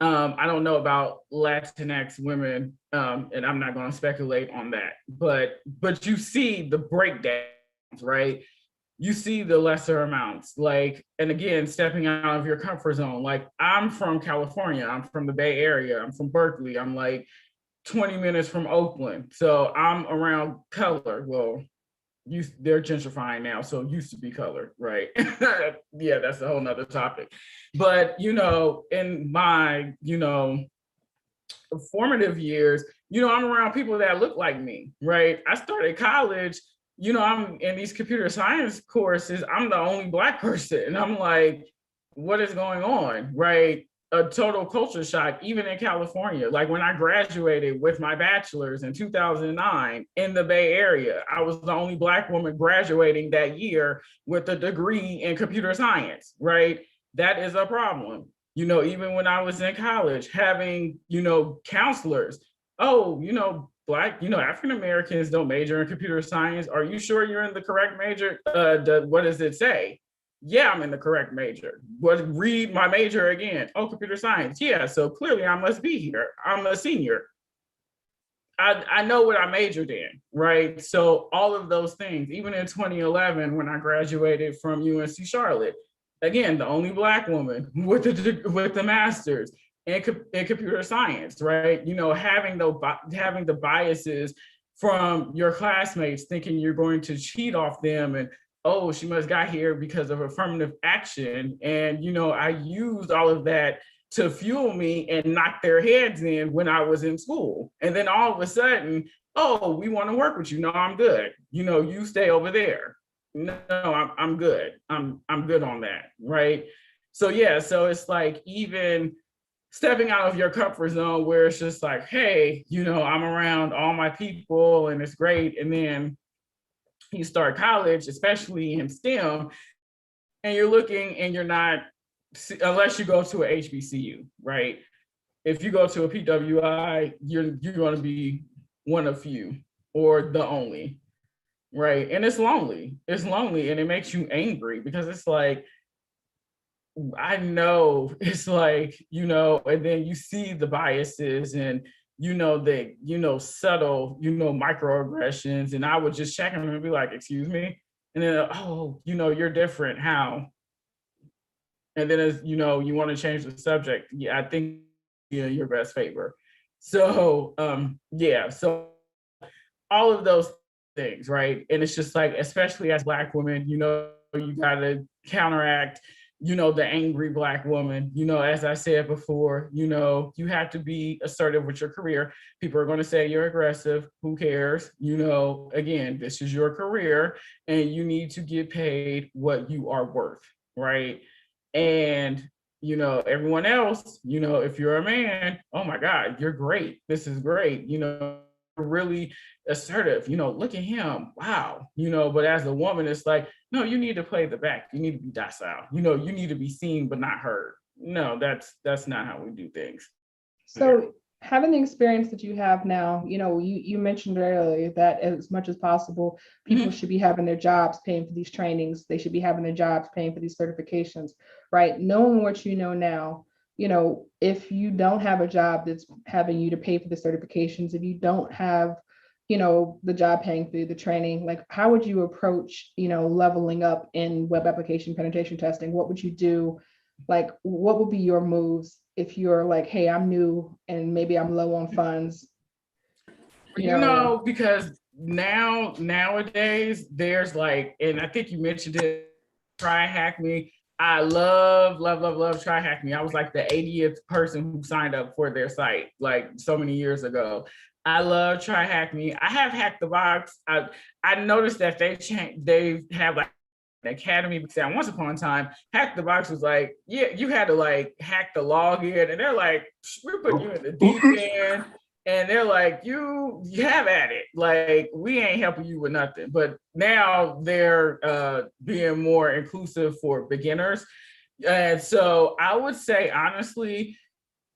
I don't know about Latinx women, and I'm not going to speculate on that, but you see the breakdowns, right? You see the lesser amounts, like, and again, stepping out of your comfort zone. Like, I'm from California, I'm from the Bay Area, I'm from Berkeley, I'm like 20 minutes from Oakland, so I'm around color. Well, they're gentrifying now, so it used to be color, right? Yeah, that's a whole nother topic. But in my formative years, I'm around people that look like me, right? I started college I'm in these computer science courses, I'm the only Black person. And I'm like, what is going on? Right? A total culture shock, even in California. Like when I graduated with my bachelor's in 2009 in the Bay Area, I was the only Black woman graduating that year with a degree in computer science, right? That is a problem. Even when I was in college, having, counselors, oh, Black, African Americans don't major in computer science. Are you sure you're in the correct major? What does it say? Yeah, I'm in the correct major. What, read my major again? Oh, computer science. Yeah, so clearly I must be here. I'm a senior. I know what I majored in, right? So all of those things, even in 2011 when I graduated from UNC Charlotte, again, the only Black woman with the master's in computer science, right? Having the biases from your classmates, thinking you're going to cheat off them, and oh, she must got here because of affirmative action, and I used all of that to fuel me and knock their heads in when I was in school. And then all of a sudden, oh, we want to work with you. No, I'm good. You stay over there. No, I'm good. I'm good on that. Right. So yeah, so it's like even stepping out of your comfort zone where it's just like, hey, I'm around all my people and it's great. And then you start college, especially in STEM, and you're looking and you're not, unless you go to a HBCU, right? If you go to a PWI, you're going to be one of few or the only, right? And it's lonely. It's lonely, and it makes you angry because it's like, I know it's like, and then you see the biases and the subtle, microaggressions, and I would just check them and be like, excuse me, and then oh, you're different. How? And then as you want to change the subject, yeah, I think your best favor. So yeah, so all of those things, right? And it's just like, especially as Black women, you gotta counteract, the angry Black woman. As I said before, you have to be assertive with your career. People are going to say you're aggressive. Who cares? Again, this is your career and you need to get paid what you are worth, right? And everyone else, if you're a man, oh my God, you're great. This is great. Really assertive, look at him, wow, but as a woman, it's like, no, you need to play the back, you need to be docile, you need to be seen but not heard. No, that's not how we do things.
So having the experience that you have now, you mentioned earlier that as much as possible, people should be having their jobs paying for these trainings. They should be having their jobs paying for these certifications, right? Knowing what you know now, if you don't have a job that's having you to pay for the certifications, if you don't have, the job paying for the training, like how would you approach, leveling up in web application penetration testing? What would you do? Like, what would be your moves if you're like, hey, I'm new and maybe I'm low on funds?
Because nowadays there's like, and I think you mentioned it, Try Hack Me. I love, love, love, love Try Hack Me. I was like the 80th person who signed up for their site like so many years ago. I love Try Hack Me. I have Hacked the Box. I noticed that they have like an academy, because once upon a time, Hack the Box was like, yeah, you had to like hack the login, and they're like, we're putting you in the deep end. And they're like, you have at it. Like, we ain't helping you with nothing. But now they're being more inclusive for beginners. And so I would say, honestly,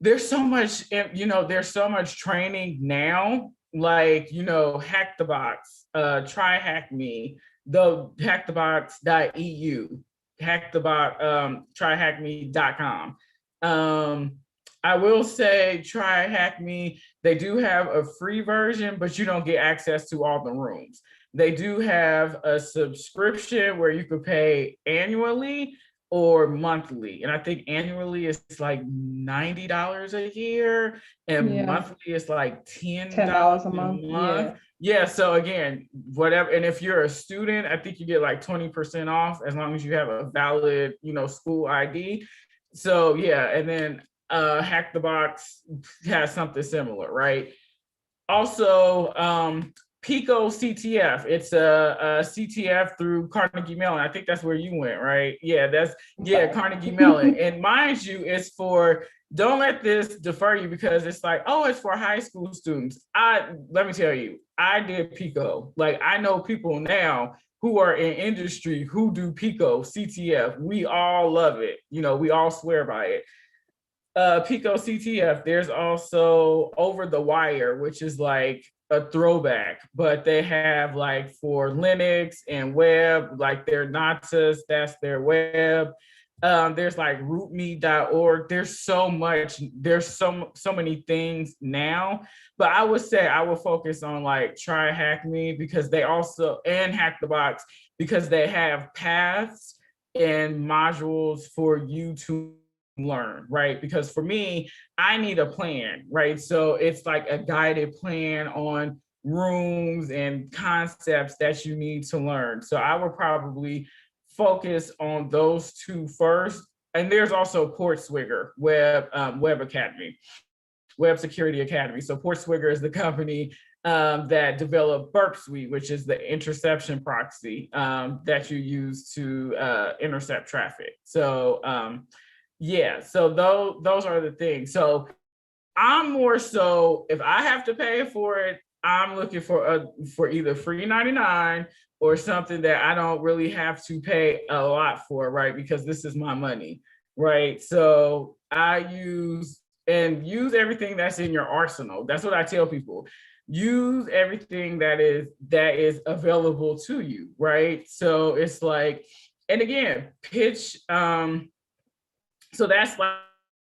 there's so much, there's so much training now, like, Hack the Box, Try Hack Me, the hackthebox.eu, tryhackme.com. I will say Try Hack Me, they do have a free version, but you don't get access to all the rooms. They do have a subscription where you could pay annually or monthly. And I think annually is like $90 a year, and monthly is like $10
a month.
Yeah. So again, whatever. And if you're a student, I think you get like 20% off as long as you have a valid, school ID. So yeah, and then Hack the Box has something similar, right? Also, Pico CTF. It's a CTF through Carnegie Mellon. I think that's where you went, right? Yeah, Carnegie Mellon. And mind you, it's for, don't let this defer you because it's like, oh, it's for high school students. Let me tell you, I did Pico. Like, I know people now who are in industry who do Pico CTF. We all love it. We all swear by it. Pico CTF. There's also Over the Wire, which is like a throwback, but they have like for Linux and web, like their Natas, that's their web. There's like rootme.org. There's so much, there's so many things now. But I would say I would focus on like Try Hack Me because they also, and Hack the Box, because they have paths and modules for you to learn, right? Because for me, I need a plan, right? So it's like a guided plan on rooms and concepts that you need to learn. So I would probably focus on those two first. And there's also Portswigger Web Academy, Web Security Academy. So Portswigger is the company that developed Burp Suite, which is the interception proxy that you use to intercept traffic. So yeah, so those are the things. So I'm more so, if I have to pay for it, I'm looking for either free 99 or something that I don't really have to pay a lot for, right? Because this is my money, right? So I use everything that's in your arsenal. That's what I tell people. Use everything that is available to you, right? So it's like, and again, pitch. So that's like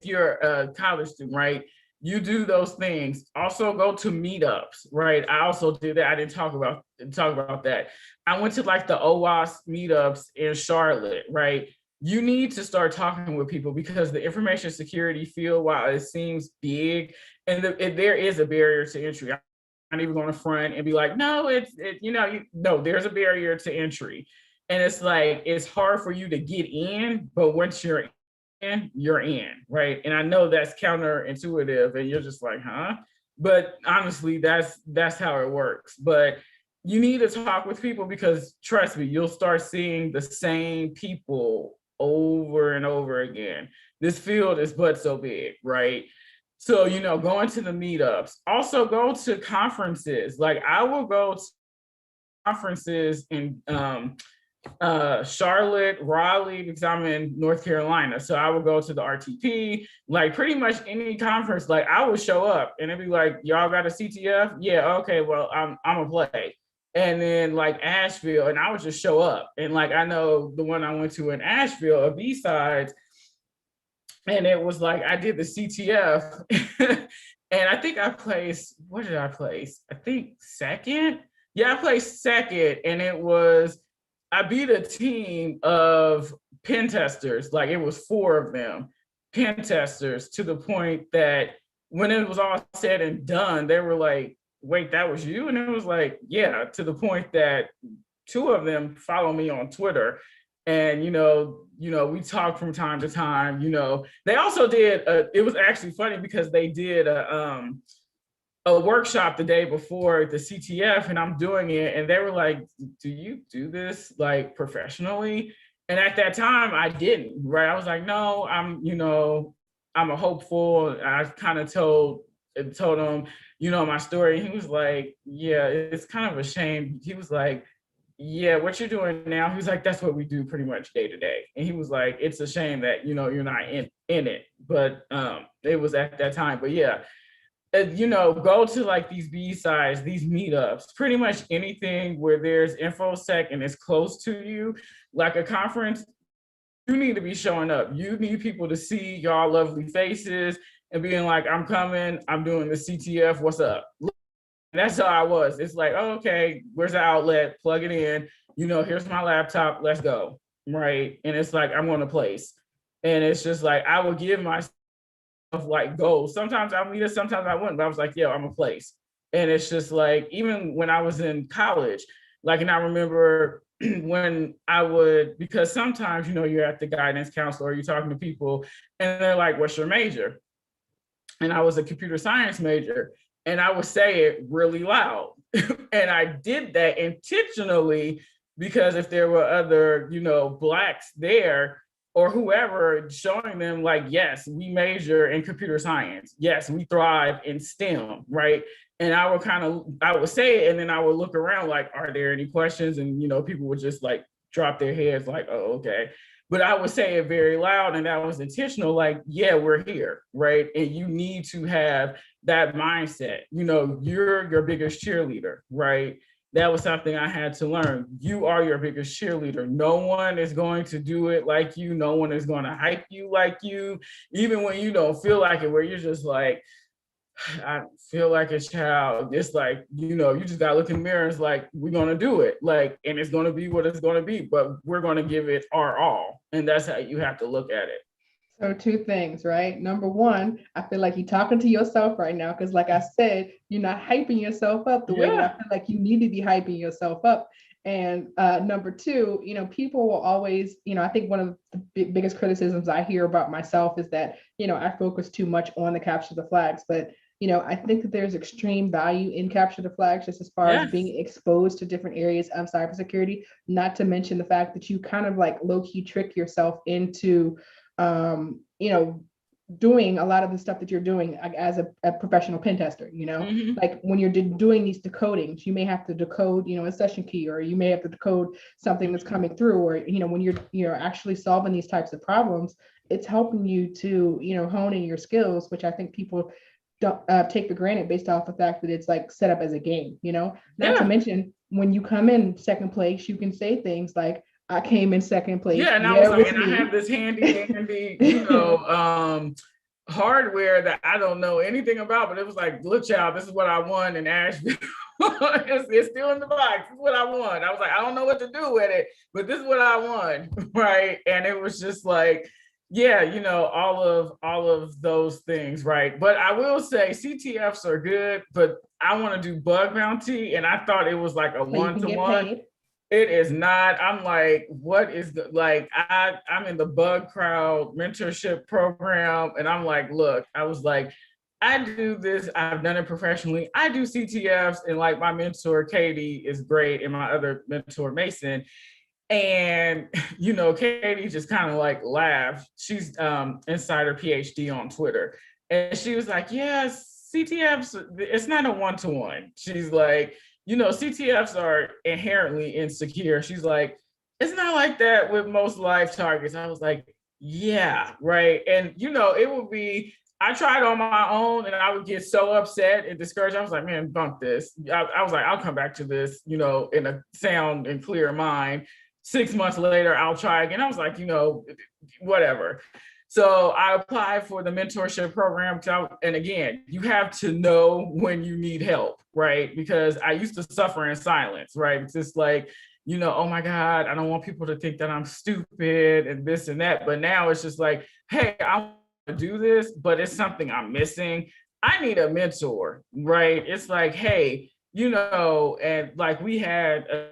if you're a college student, right? You do those things. Also go to meetups, right? I also did that. I didn't talk about that. I went to like the OWASP meetups in Charlotte, right? You need to start talking with people because the information security field, while it seems big, and there is a barrier to entry. I'm not even going to front and be like, no, no, there's a barrier to entry. And it's like, it's hard for you to get in, but once you're in, right? And I know that's counterintuitive and you're just like, huh? But honestly, that's how it works. But you need to talk with people because trust me, you'll start seeing the same people over and over again. This field is but so big, right? So, going to the meetups, also go to conferences. Like I will go to conferences in Charlotte, Raleigh, because I'm in North Carolina. So I would go to the RTP, like pretty much any conference, like I would show up and it'd be like, y'all got a CTF? Yeah, okay, well, I'm a play. And then like Asheville, and I would just show up. And like I know the one I went to in Asheville, a B-Sides, and it was like I did the CTF. And I think I placed, what did I place? I think second. Yeah, I placed second, and I beat a team of pen testers, like it was 4 of them, pen testers, to the point that when it was all said and done, they were like, wait, that was you? And it was like, yeah, to the point that 2 of them follow me on Twitter. And, we talk from time to time, they also did, it was actually funny because they did a workshop the day before the CTF, and I'm doing it, and they were like, do you do this like professionally? And at that time I didn't, right? I was like, no, I'm a hopeful. I kind of told him, my story. He was like, yeah, it's kind of a shame. He was like, yeah, what you're doing now, he was like, that's what we do pretty much day to day. And he was like, it's a shame that, you're not in it. But it was at that time. But yeah, go to like these B-Sides, these meetups, pretty much anything where there's InfoSec and it's close to you, like a conference, you need to be showing up. You need people to see y'all lovely faces and being like, I'm coming, I'm doing the CTF, what's up? That's how I was. It's like, oh, okay, where's the outlet? Plug it in. Here's my laptop, let's go, right? And it's like, I'm going to place. And it's just like, I would give myself like goals. Sometimes I'll meet it, sometimes I wouldn't, but I was like, yo, I'm a place. And it's just like, even when I was in college, like, and I remember when I would, because sometimes, you're at the guidance counselor, or you're talking to people and they're like, what's your major? And I was a computer science major. and I would say it really loud. And I did that intentionally because if there were other, Blacks there or whoever, showing them like, yes, we major in computer science. Yes, we thrive in STEM, right? And I would say it, and then I would look around like, are there any questions? And, people would just like drop their heads like, oh, okay. But I would say it very loud, and that was intentional, like, yeah, we're here, right? And you need to have that mindset. You're your biggest cheerleader, right? That was something I had to learn. You are your biggest cheerleader. No one is going to do it like you. No one is going to hype you like you, even when you don't feel like it, where you're just like, I feel like a child. It's like, you just gotta look in the mirror. It's like, we're gonna do it. Like, and it's gonna be what it's gonna be, but we're gonna give it our all. And that's how you have to look at it.
So two things, right? Number one, I feel like you're talking to yourself right now because, like I said, you're not hyping yourself up the way that I
Yeah.
feel like you need to be hyping yourself up. And number two, people will always, I think one of the biggest criticisms I hear about myself is that, I focus too much on the capture the flags. But, I think that there's extreme value in capture the flags, just as far as
Yes.
being exposed to different areas of cybersecurity, not to mention the fact that you kind of like low key trick yourself into you know, doing a lot of the stuff that you're doing as a professional pen tester,
Mm-hmm.
like when you're doing these decodings, you may have to decode, a session key, or you may have to decode something that's
Mm-hmm.
coming through, or, when you're actually solving these types of problems, it's helping you to, hone in your skills, which I think people don't take for granted based off the fact that it's like set up as a game, not to
Yeah.
mention when you come in second place, you can say things like, I came in second place.
Yeah. And I
Yeah,
was
it
like,
was
and I have
me.
this handy dandy, hardware that I don't know anything about, but it was like, look, child, this is what I won in Asheville. It's still in the box. This is what I won. I was like, I don't know what to do with it, but this is what I won. Right. And it was just like, yeah, all of those things, right? But I will say CTFs are good, but I want to do bug bounty, and I thought it was like a
So you can get
one-to-one.
paid.
It is not. I'm like, what is the like? I'm in the Bug Crowd mentorship program, and I'm like, look, I was like, I do this. I've done it professionally. I do CTFs, and like my mentor Katie is great, and my other mentor Mason. And Katie just kind of like laughed. She's Insider PhD on Twitter, and she was like, "Yeah, CTFs. It's not a one-to-one." She's like, CTFs are inherently insecure. She's like, it's not like that with most live targets. I was like, yeah, right. And it would be. I tried on my own, and I would get so upset and discouraged. I was like, man, bunk this. I was like, I'll come back to this, in a sound and clear mind. 6 months later, I'll try again. I was like, whatever. So I applied for the mentorship program. And again, you have to know when you need help, right? Because I used to suffer in silence, right? It's just like, oh my God, I don't want people to think that I'm stupid and this and that. But now it's just like, hey, I want to do this, but it's something I'm missing. I need a mentor, right? It's like, hey, and like we had a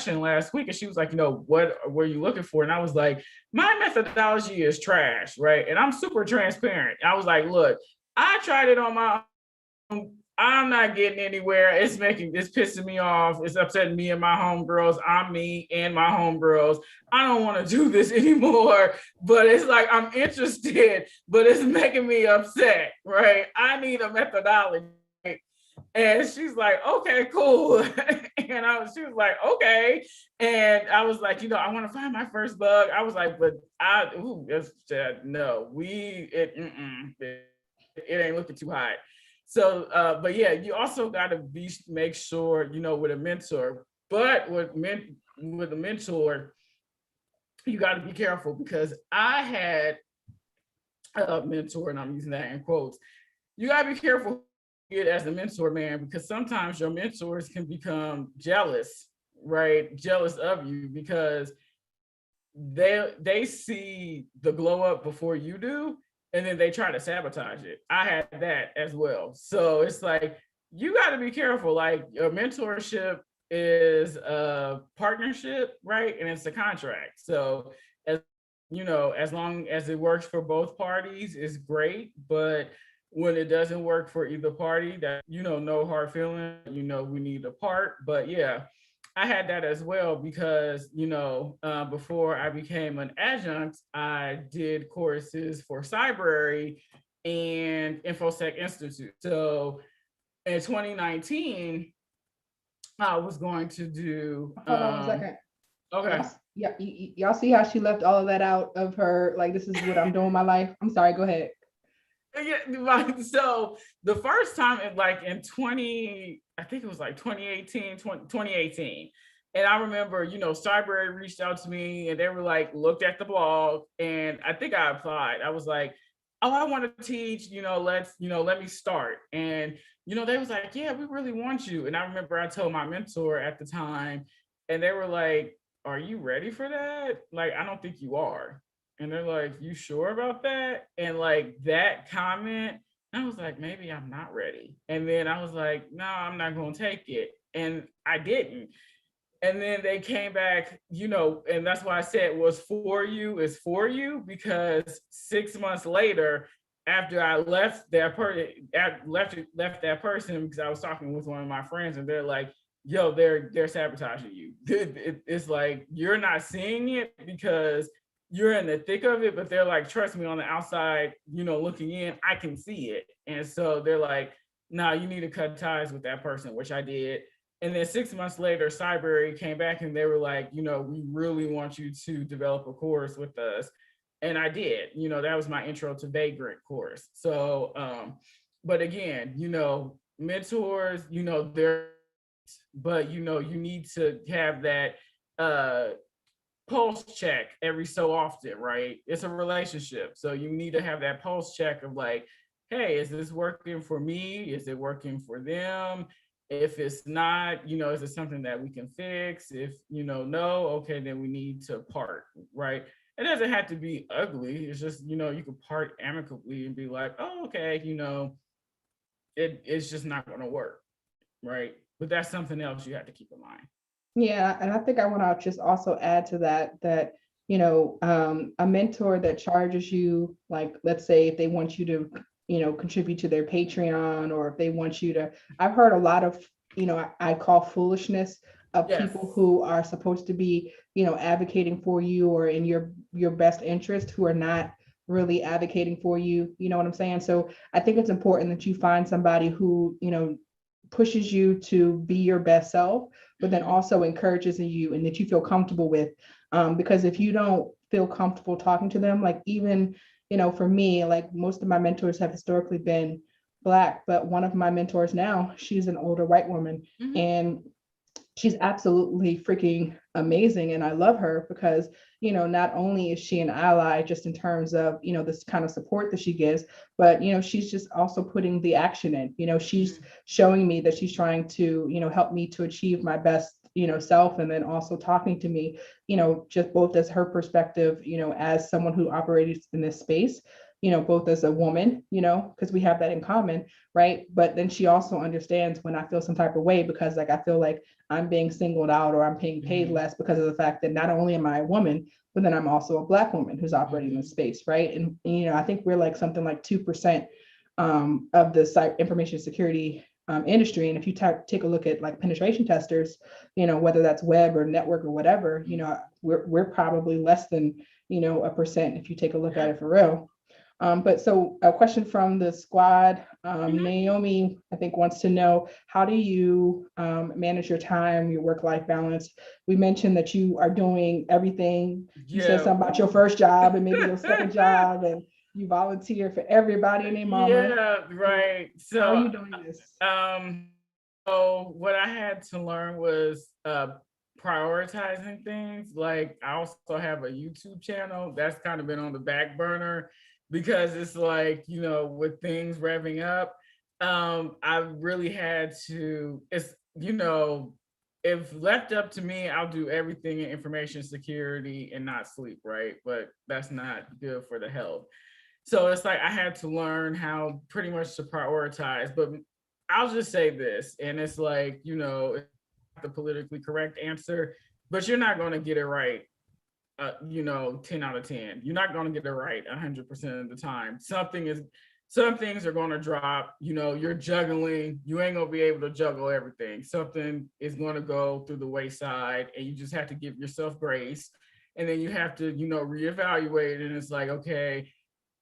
last week, and she was like, what were you looking for? And I was like, my methodology is trash, right? And I'm super transparent. I was like, look, I tried it on my own. I'm not getting anywhere. It's pissing me off. It's upsetting me and my homegirls. I'm me and my homegirls. I don't want to do this anymore. But it's like I'm interested, but it's making me upset, right? I need a methodology. And she's like, okay, cool. She was like, okay. And I was like, I want to find my first bug. I was like, but no, it ain't looking too hot. So, but yeah, you also got to make sure, with a mentor, but with a mentor, you got to be careful because I had a mentor, and I'm using that in quotes. You got to be careful as a mentor, man, because sometimes your mentors can become jealous, right? Jealous of you because they see the glow up before you do, and then they try to sabotage it. I had that as well. So it's like you got to be careful. Like your mentorship is a partnership, right? And it's a contract. So as long as it works for both parties is great, but when it doesn't work for either party, that, no hard feeling, we need to part. But yeah, I had that as well because, before I became an adjunct, I did courses for Cybrary and InfoSec Institute. So in 2019, I was going to do,
Hold on one second.
okay.
Y'all see how she left all of that out of her, like, this is what I'm doing in my life. I'm sorry, go ahead.
Yeah, so the first time in 20, I think it was like 2018. And I remember, Cybrary reached out to me and they were like, looked at the blog, and I think I applied. I was like, oh, I want to teach, let me start. And, they was like, yeah, we really want you. And I remember I told my mentor at the time, and they were like, are you ready for that? Like, I don't think you are. And they're like, you sure about that? And like that comment, I was like, maybe I'm not ready. And then I was like, no, I'm not going to take it. And I didn't. And then they came back, and that's why I said was for you is for you, because 6 months later, after I left that person, left that person, because I was talking with one of my friends, and they're like, yo, they're sabotaging you. It's like you're not seeing it because you're in the thick of it, but they're like, trust me, on the outside, looking in, I can see it. And so they're like, nah, you need to cut ties with that person, which I did. And then 6 months later, Cybrary came back and they were like, we really want you to develop a course with us. And I did. That was my intro to Vagrant course. So, but again, mentors, they're, but you need to have that pulse check every so often, right? It's a relationship. So you need to have that pulse check of like, hey, is this working for me? Is it working for them? If it's not, is it something that we can fix? If, no, okay, then we need to part, right? It doesn't have to be ugly. It's just, you can part amicably and be like, oh, okay, it's just not going to work, right? But that's something else you have to keep in mind.
Yeah, and I think I want to just also add to that a mentor that charges you, like, let's say if they want you to, contribute to their Patreon, or if they want you to, I've heard a lot of, I call foolishness of
Yes.
people who are supposed to be, advocating for you or in your best interest, who are not really advocating for you. You know what I'm saying? So I think it's important that you find somebody who, pushes you to be your best self, but then also encourages you and that you feel comfortable with. Because if you don't feel comfortable talking to them, like, even, for me, like, most of my mentors have historically been Black, but one of my mentors now, she's an older white woman. And she's absolutely freaking amazing, and I love her because, not only is she an ally just in terms of, this kind of support that she gives, but, she's just also putting the action in. She's showing me that she's trying to, help me to achieve my best, self, and then also talking to me, just both as her perspective, as someone who operates in this space, both as a woman, because we have that in common, right? But then she also understands when I feel some type of way, because, like, I feel like I'm being singled out or I'm being paid less because of the fact that not only am I a woman, but then I'm also a Black woman who's operating in the space, right? And I think we're like something like 2% of the information security industry. And if you take a look at like penetration testers, whether that's web or network or whatever, we're probably less than, a percent if you take a look at it for real. But so a question from the squad, Naomi, I think, wants to know, how do you manage your time, your work-life balance? We mentioned that you are doing everything. You said something about your first job and maybe your second job, and you volunteer for everybody and their mama.
Yeah, right. So
how are you doing this?
So what I had to learn was prioritizing things. Like, I also have a YouTube channel that's kind of been on the back burner because it's like, with things revving up, I really had to, it's, if left up to me, I'll do everything in information security and not sleep, right? But that's not good for the health. So it's like I had to learn how pretty much to prioritize. But I'll just say this, and it's like, it's the politically correct answer, but you're not going to get it right 10 out of 10. You're not going to get it right 100% of the time. Something is, some things are going to drop. You're juggling, you ain't going to be able to juggle everything. Something is going to go through the wayside, and you just have to give yourself grace. And then you have to, reevaluate. And it's like, okay,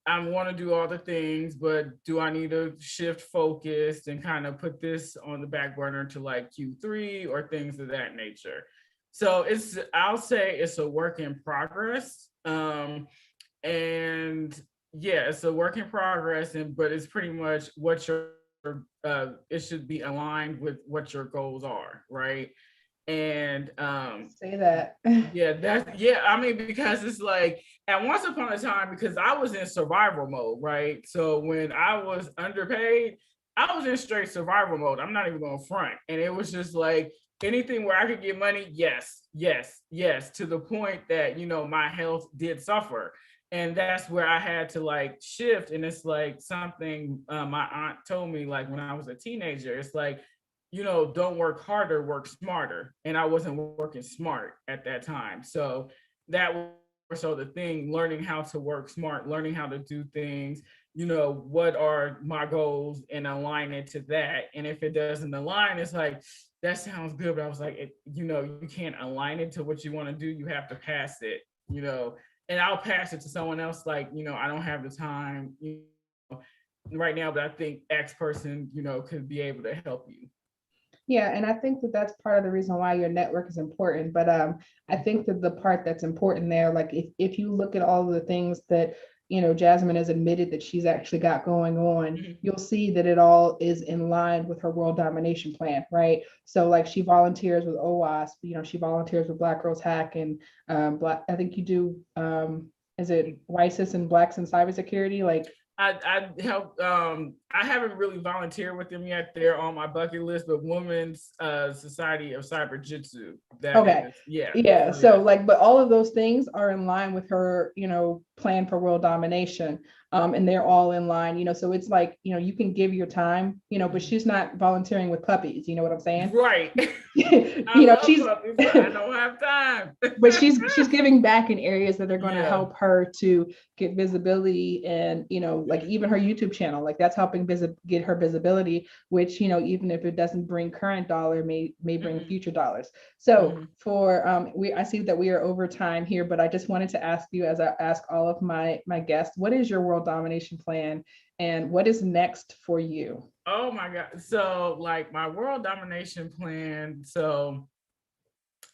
I want to do all the things, but do I need to shift focus and kind of put this on the back burner to like Q3 or things of that nature? So I'll say it's a work in progress. And yeah, it's a work in progress, but it's pretty much what it should be aligned with what your goals are, right? And
Say that.
yeah, I mean, because it's like at once upon a time, because I was in survival mode, right? So when I was underpaid, I was in straight survival mode. I'm not even going to front. And it was just like anything where I could get money, yes, yes, yes, to the point that, my health did suffer. And that's where I had to like shift. And it's like something my aunt told me, like when I was a teenager, it's like, don't work harder, work smarter. And I wasn't working smart at that time. So that was so the thing, learning how to work smart, learning how to do things, what are my goals, and align it to that. And if it doesn't align, it's like, that sounds good. But I was like, you can't align it to what you want to do. You have to pass it, and I'll pass it to someone else. Like, I don't have the time, right now, but I think X person, could be able to help you.
Yeah, and I think that that's part of the reason why your network is important. But I think that the part that's important there, like if you look at all of the things that Jasmine has admitted that she's actually got going on,
Mm-hmm.
you'll see that it all is in line with her world domination plan, right? So like she volunteers with OWASP, she volunteers with Black Girls Hack and Black. I think you do. Is it WISIS and Blacks in Cybersecurity? Like
I help. I haven't really volunteered with them yet. They're on my bucket list, but Women's Society of Cyber Jitsu. That
okay.
is, yeah.
Yeah.
So yeah.
So like, but all of those things are in line with her, plan for world domination. And they're all in line, so it's like, you can give your time, but she's not volunteering with puppies. You know what I'm saying?
Right. I love
She's
puppies, but I don't have time.
but she's giving back in areas that are going to
Yeah.
help her to get visibility, and like even her YouTube channel, like that's helping get her visibility, which even if it doesn't bring current dollar, may bring future dollars. So for I see that we are over time here, but I just wanted to ask you, as I ask all of my guests, what is your world domination plan and what is next for you?
Oh my God. So like my world domination plan. So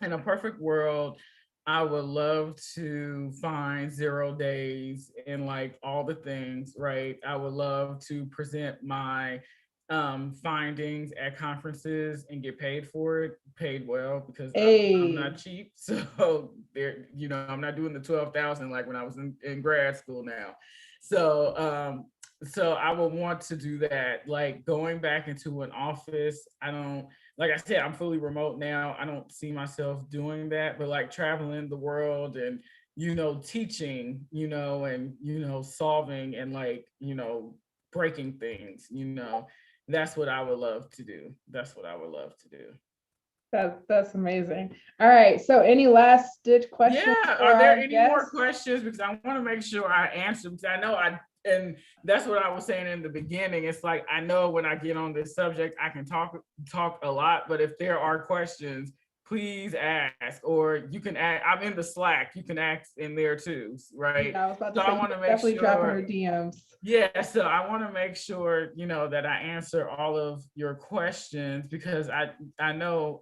in a perfect world, I would love to find 0 days and like all the things, right? I would love to present my findings at conferences and get paid for it, paid well, because I'm
Hey.
not cheap. So there, I'm not doing the 12,000 like when I was in grad school now. So I would want to do that. Like going back into an office, I don't, like I said, I'm fully remote now. I don't see myself doing that, but like traveling the world and, teaching, and, solving and like, breaking things, that's what I would love to do. That's what I would love to do.
That's amazing. All right. So any last ditch questions
Yeah.
for
Are there
our
any more
guests?
questions? Because I want to make sure I answer, because I know and that's what I was saying in the beginning. It's like, I know when I get on this subject, I can talk a lot, but if there are questions, please ask, or you can ask. I'm in the Slack. You can ask in there too, right?
Yeah, I was about to
So
say,
I
you
want to
can
make
definitely drop in her
sure.
DMs.
Yeah, so I want to make sure, that I answer all of your questions, because I know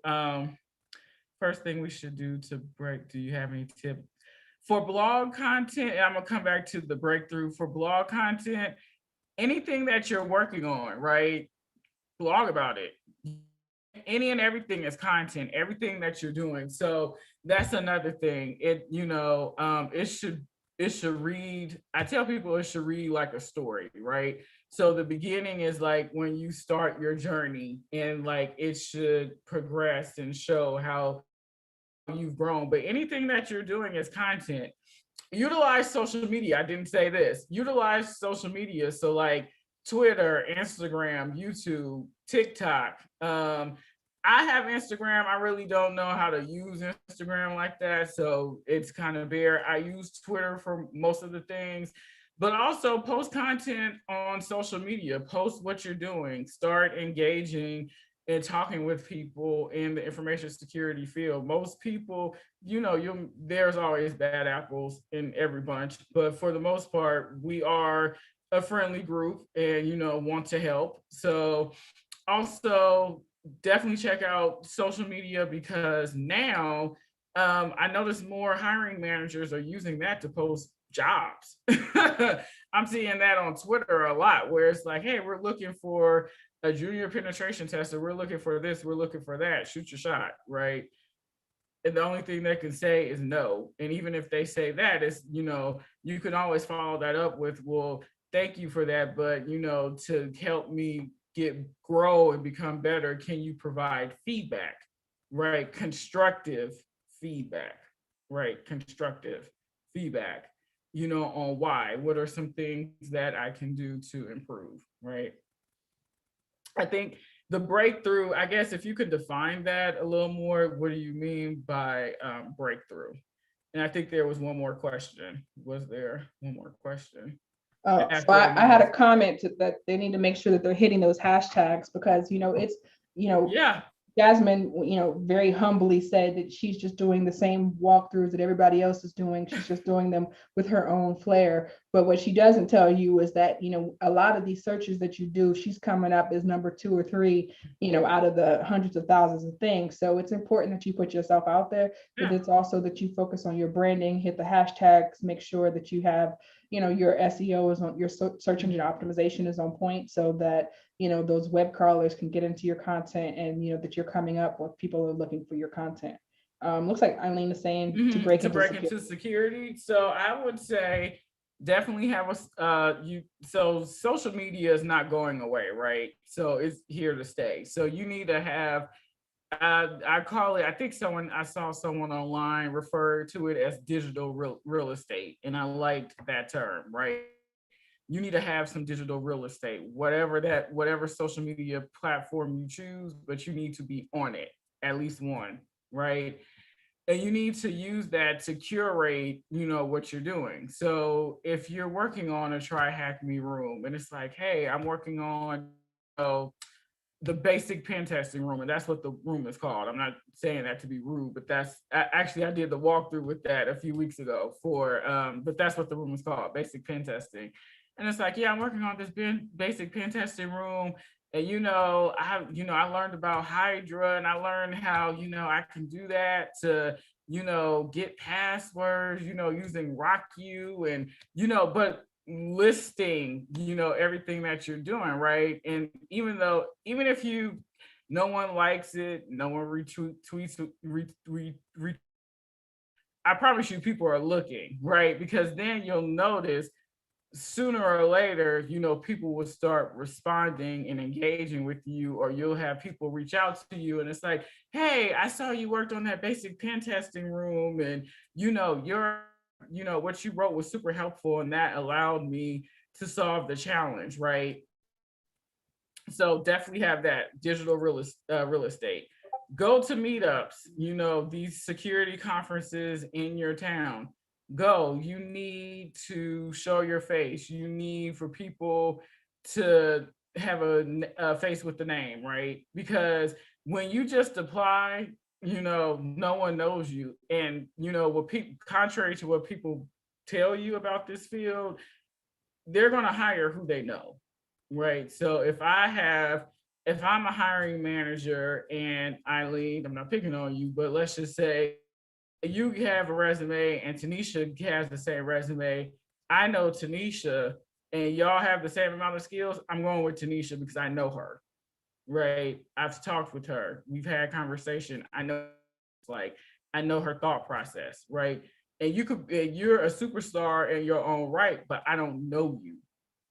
first thing we should do to break, do you have any tips for blog content? And I'm gonna come back to the breakthrough for blog content. Anything that you're working on, right? Blog about it. Any and everything is content, everything that you're doing. So that's another thing. It should read, I tell people it should read like a story, right? So the beginning is like when you start your journey, and like it should progress and show how you've grown. But anything that you're doing is content. Utilize social media. I didn't say this. Utilize social media. So like Twitter, Instagram, YouTube, TikTok. I have Instagram. I really don't know how to use Instagram like that, so it's kind of bare. I use Twitter for most of the things. but also post content on social media, post what you're doing, start engaging and talking with people in the information security field. Most people, you there's always bad apples in every bunch, but for the most part, we are a friendly group and want to help. So also definitely check out social media because now I notice more hiring managers are using that to post jobs. I'm seeing that on Twitter a lot where it's like, hey, we're looking for a junior penetration tester. We're looking for this. We're looking for that. Shoot your shot, right? And the only thing they can say is no. And even if they say that, it's, you can always follow that up with, well, thank you for that. But, to help me grow and become better, can you provide feedback, right? Constructive feedback, right? Constructive feedback, on why. What are some things that I can do to improve, right? I think the breakthrough, I guess, if you could define that a little more, what do you mean by breakthrough? And I think there was one more question. Was there one more question
So
after
I
you
had a
just,
comment that they need to make sure that they're hitting those hashtags because, it's, you know,
yeah,
Jasmine, very humbly said that she's just doing the same walkthroughs that everybody else is doing. She's just doing them with her own flair. But what she doesn't tell you is that, a lot of these searches that you do, she's coming up as number 2 or 3, out of the hundreds of thousands of things. So it's important that you put yourself out there, but
yeah.
it's also that you focus on your branding, hit the hashtags, make sure that you have, your SEO is on, your search engine optimization is on point so that those web crawlers can get into your content and that you're coming up with people are looking for your content. Looks like Eileen is saying to break
To
into
break
security.
into security. So I would say definitely have a you so social media is not going away, right? So it's here to stay. So you need to have I call it, I think I saw someone online refer to it as digital real estate. And I liked that term, right? You need to have some digital real estate, whatever social media platform you choose, but you need to be on it, at least one, right? And you need to use that to curate, what you're doing. So if you're working on a try hack me room and it's like, hey, I'm working on, the basic pen testing room, and that's what the room is called. I'm not saying that to be rude, but actually I did the walkthrough with that a few weeks ago but that's what the room is called, basic pen testing. And it's like, yeah, I'm working on this basic pen testing room, and I learned about Hydra, and I learned how I can do that to get passwords, using RockU, and but listing everything that you're doing, right? And even if no one likes it, no one retweets, I promise you people are looking, right? Because then you'll notice sooner or later, people will start responding and engaging with you, or you'll have people reach out to you and it's like, hey, I saw you worked on that basic pen testing room, and what you wrote was super helpful, and that allowed me to solve the challenge, right? So definitely have that digital real estate. Go to meetups, these security conferences in your town. Go. You need to show your face. You need for people to have a face with the name, right? Because when you just apply, no one knows you. And, what people, contrary to what people tell you about this field, they're going to hire who they know, right? So if I'm a hiring manager and Eileen, I'm not picking on you, but let's just say you have a resume and Tanisha has the same resume. I know Tanisha and y'all have the same amount of skills. I'm going with Tanisha because I know her, right? I've talked with her. We've had conversation. Like I know her thought process, right? And you're a superstar in your own right, but I don't know you,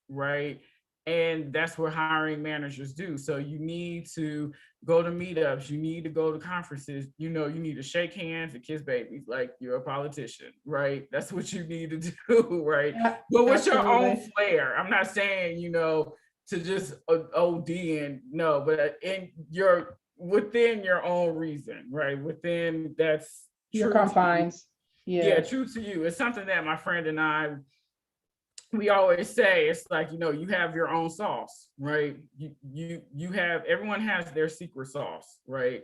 right? And that's what hiring managers do. So you need to go to meetups, you need to go to conferences, you need to shake hands and kiss babies like you're a politician, right? That's what you need to do, right?
Yeah,
But with your own
absolutely.
flair. I'm not saying, to just OD and no, but within your own reason, right? Within that's
Your
true to you.
confines.
Yeah,
Yeah.
true to you. It's something that my friend and I we always say, it's like, you have your own sauce, right? You have, everyone has their secret sauce, right?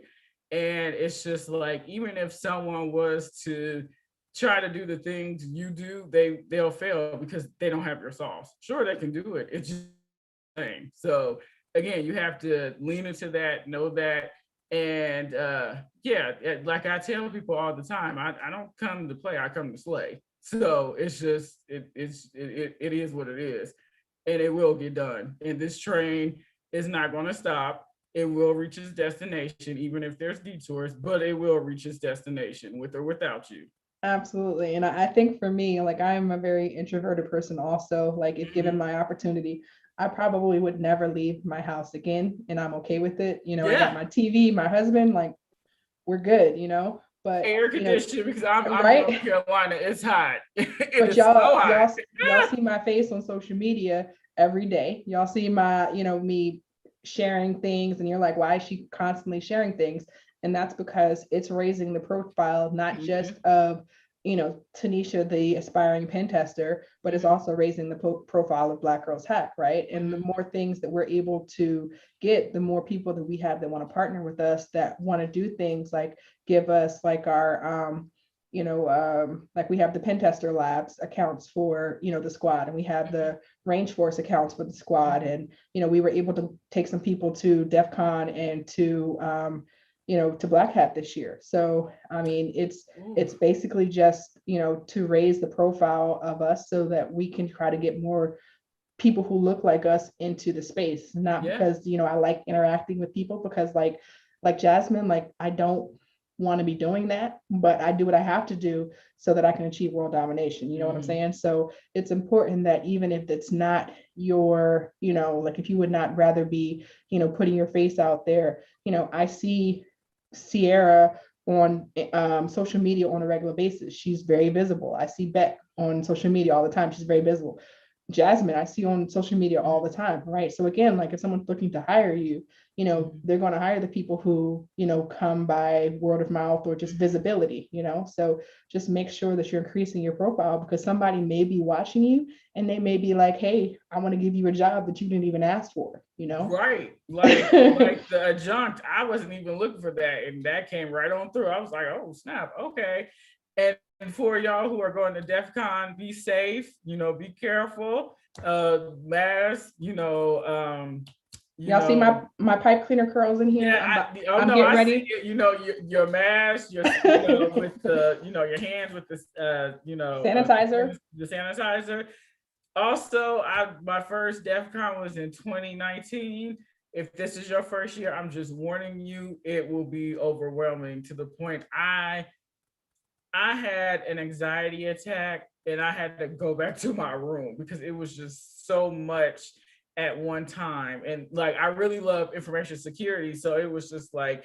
And it's just like, even if someone was to try to do the things you do, they'll fail because they don't have your sauce. Sure, they can do it. It's just thing. So again, you have to lean into that, know that. And yeah, like I tell people all the time, I don't come to play, I come to slay. So it's just it is what it is, and it will get done. And this train is not going to stop. It will reach its destination, even if there's detours, but it will reach its destination with or without you.
Absolutely. And I think for me, like I'm a very introverted person also. Like if given
Mhm.
my opportunity, I probably would never leave my house again and I'm okay with it. I got
Yeah,
my TV, my husband, like we're good, but
air conditioning because I'm in North
right.
Carolina. It's hot. It
But
is so
y'all,
hot.
y'all see my face on social media every day. Y'all see my, me sharing things, and you're like, why is she constantly sharing things? And that's because it's raising the profile, not just
Mhm,
of, Tanisha, the aspiring pen tester, but it's
mhm,
also raising the profile of Black Girls Hack, right? And the
mhm.
more things that we're able to get, the more people that we have that want to partner with us, that want to do things like give us like our like we have the pen tester labs accounts for, the squad, and we have
Mhm,
the range force accounts for the squad.
mhm.
And, we were able to take some people to DEF CON and to Black Hat this year. So, I mean, it's
Ooh,
basically just, to raise the profile of us so that we can try to get more people who look like us into the space, not
yeah,
because I like interacting with people, because like Jasmine, like I don't want to be doing that, but I do what I have to do so that I can achieve world domination. You know what I'm
mhm,
saying? So it's important that even if it's not your, like if you would not rather be, putting your face out there, I see Sierra on social media on a regular basis. She's very visible. I see Beck on social media all the time. She's very visible. Jasmine, I see on social media all the
mhm,
time, right? So again, like if someone's looking to hire you,
mhm,
they're going to hire the people who, come by word of mouth or just
mhm.
visibility, So just make sure that you're increasing your profile, because somebody may be watching you and they may be like, hey, I want to give you a job that you didn't even ask for.
Right, like the adjunct. I wasn't even looking for that, and that came right on through. I was like, oh snap, okay. And for y'all who are going to DEF CON, be safe. Be careful. Mask. You
Y'all see
know,
my pipe cleaner curls in here.
Yeah, oh
I'm
no,
getting
I see
ready.
it. Your mask, with the, your hands with this,
Sanitizer.
the sanitizer. Also, my first DEF CON was in 2019. If this is your first year, I'm just warning you, it will be overwhelming to the point I had an anxiety attack and I had to go back to my room because it was just so much at one time. And like, I really love information security. So it was just like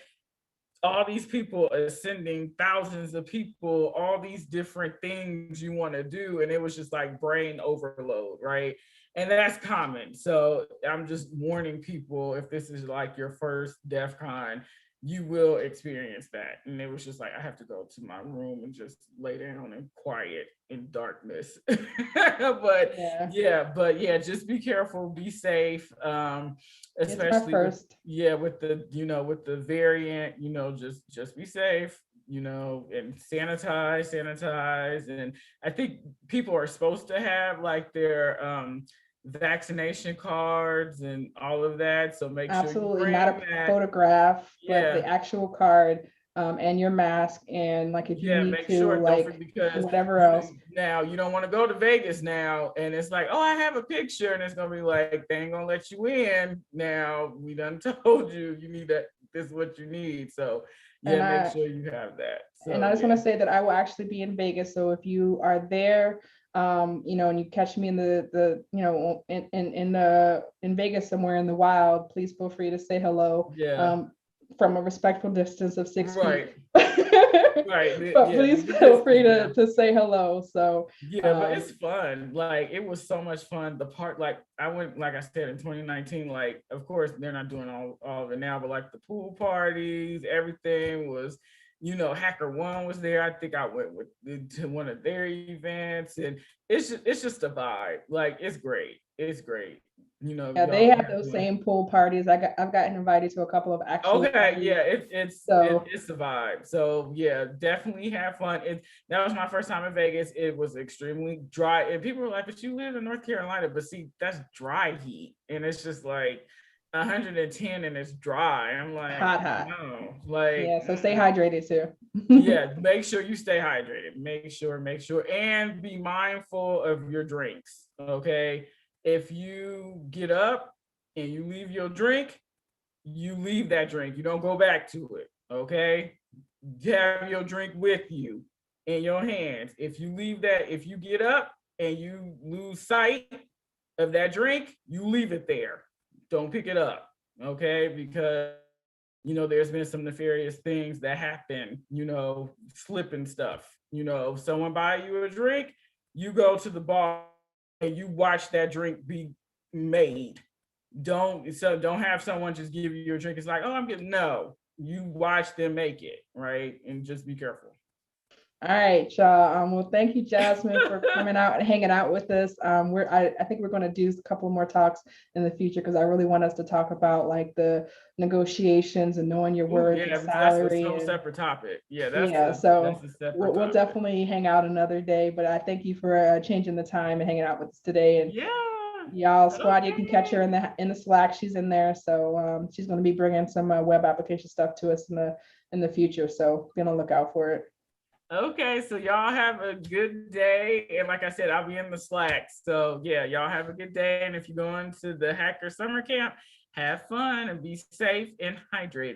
all these people ascending, thousands of people, all these different things you want to do. And it was just like brain overload, right? And that's common. So I'm just warning people, if this is like your first DEF CON, you will experience that. And it was just like, I have to go to my room and just lay down in quiet in darkness.
Yeah,
but yeah, just be careful, be safe.
it's my
Especially with,
first.
yeah, with the, with the variant, just be safe, and sanitize. And I think people are supposed to have like their vaccination cards and all of that, so make sure you
Absolutely not
bring
a
that.
photograph, but the
Yeah,
actual card, and your mask, and like if you
yeah,
need
make
to,
sure, don't forget,
like
because
whatever else.
now you don't want to go to Vegas now and it's like, oh, I have a picture, and it's gonna be like, they ain't gonna let you in now. We done told you you need that, this is what you need. So yeah,
And
make
I
sure you have that.
and
So
I just want
yeah.
to say that I will actually be in Vegas. So if you are there, and you catch me in the in Vegas somewhere in the wild, please feel free to say hello,
Yeah,
from a respectful distance of 6 feet.
right, right.
But
Yeah,
please
the
feel
distance
free
now.
to say hello. So
Yeah, but it's fun. Like, it was so much fun. The part, like, I went, like I said, in 2019. Like, of course, they're not doing all of it now, but like the pool parties, everything was Hacker One was there. I think I went to one of their events, and it's just a vibe. Like it's great. It's great.
Yeah, they
Y'all
have
have
those
one.
same pool parties. I've gotten invited to a couple of actual
Okay,
parties.
yeah,
So
it's a vibe. So yeah, definitely have fun. That was my first time in Vegas. It was extremely dry, and people were like, "But you live in North Carolina." But see, that's dry heat, and it's just like 110, and it's dry. I'm like,
hot, hot.
no, like,
Yeah, so stay hydrated too.
yeah. Make sure you stay hydrated. Make sure, and be mindful of your drinks. Okay, if you get up and you leave your drink, you leave that drink. You don't go back to it. Okay. You have your drink with you in your hands. If you get up and you lose sight of that drink, you leave it there. Don't pick it up. Okay. Because, there's been some nefarious things that happen, slipping stuff. If someone buy you a drink, you go to the bar and you watch that drink be made. Don't have someone just give you your drink. It's like, oh, I'm getting no. You watch them make it, right? And just be careful.
All right, y'all. Well, thank you, Jasmine, for coming out and hanging out with us. I think we're going to do a couple more talks in the future because I really want us to talk about like the negotiations and knowing your
Oh
worth and
yeah, that's a
salary
whole
and
separate topic. Yeah,
yeah.
that's
So
a separate
we'll
topic.
definitely hang out another day. But I thank you for changing the time and hanging out with us today. And
Yeah.
y'all, squad, you can catch her
Okay.
in the Slack. She's in there, so she's going to be bringing some web application stuff to us in the future. So be on the lookout for it.
Okay, so y'all have a good day. And like I said, I'll be in the Slack. So yeah, y'all have a good day. And if you're going to the Hacker Summer Camp, have fun and be safe and hydrated.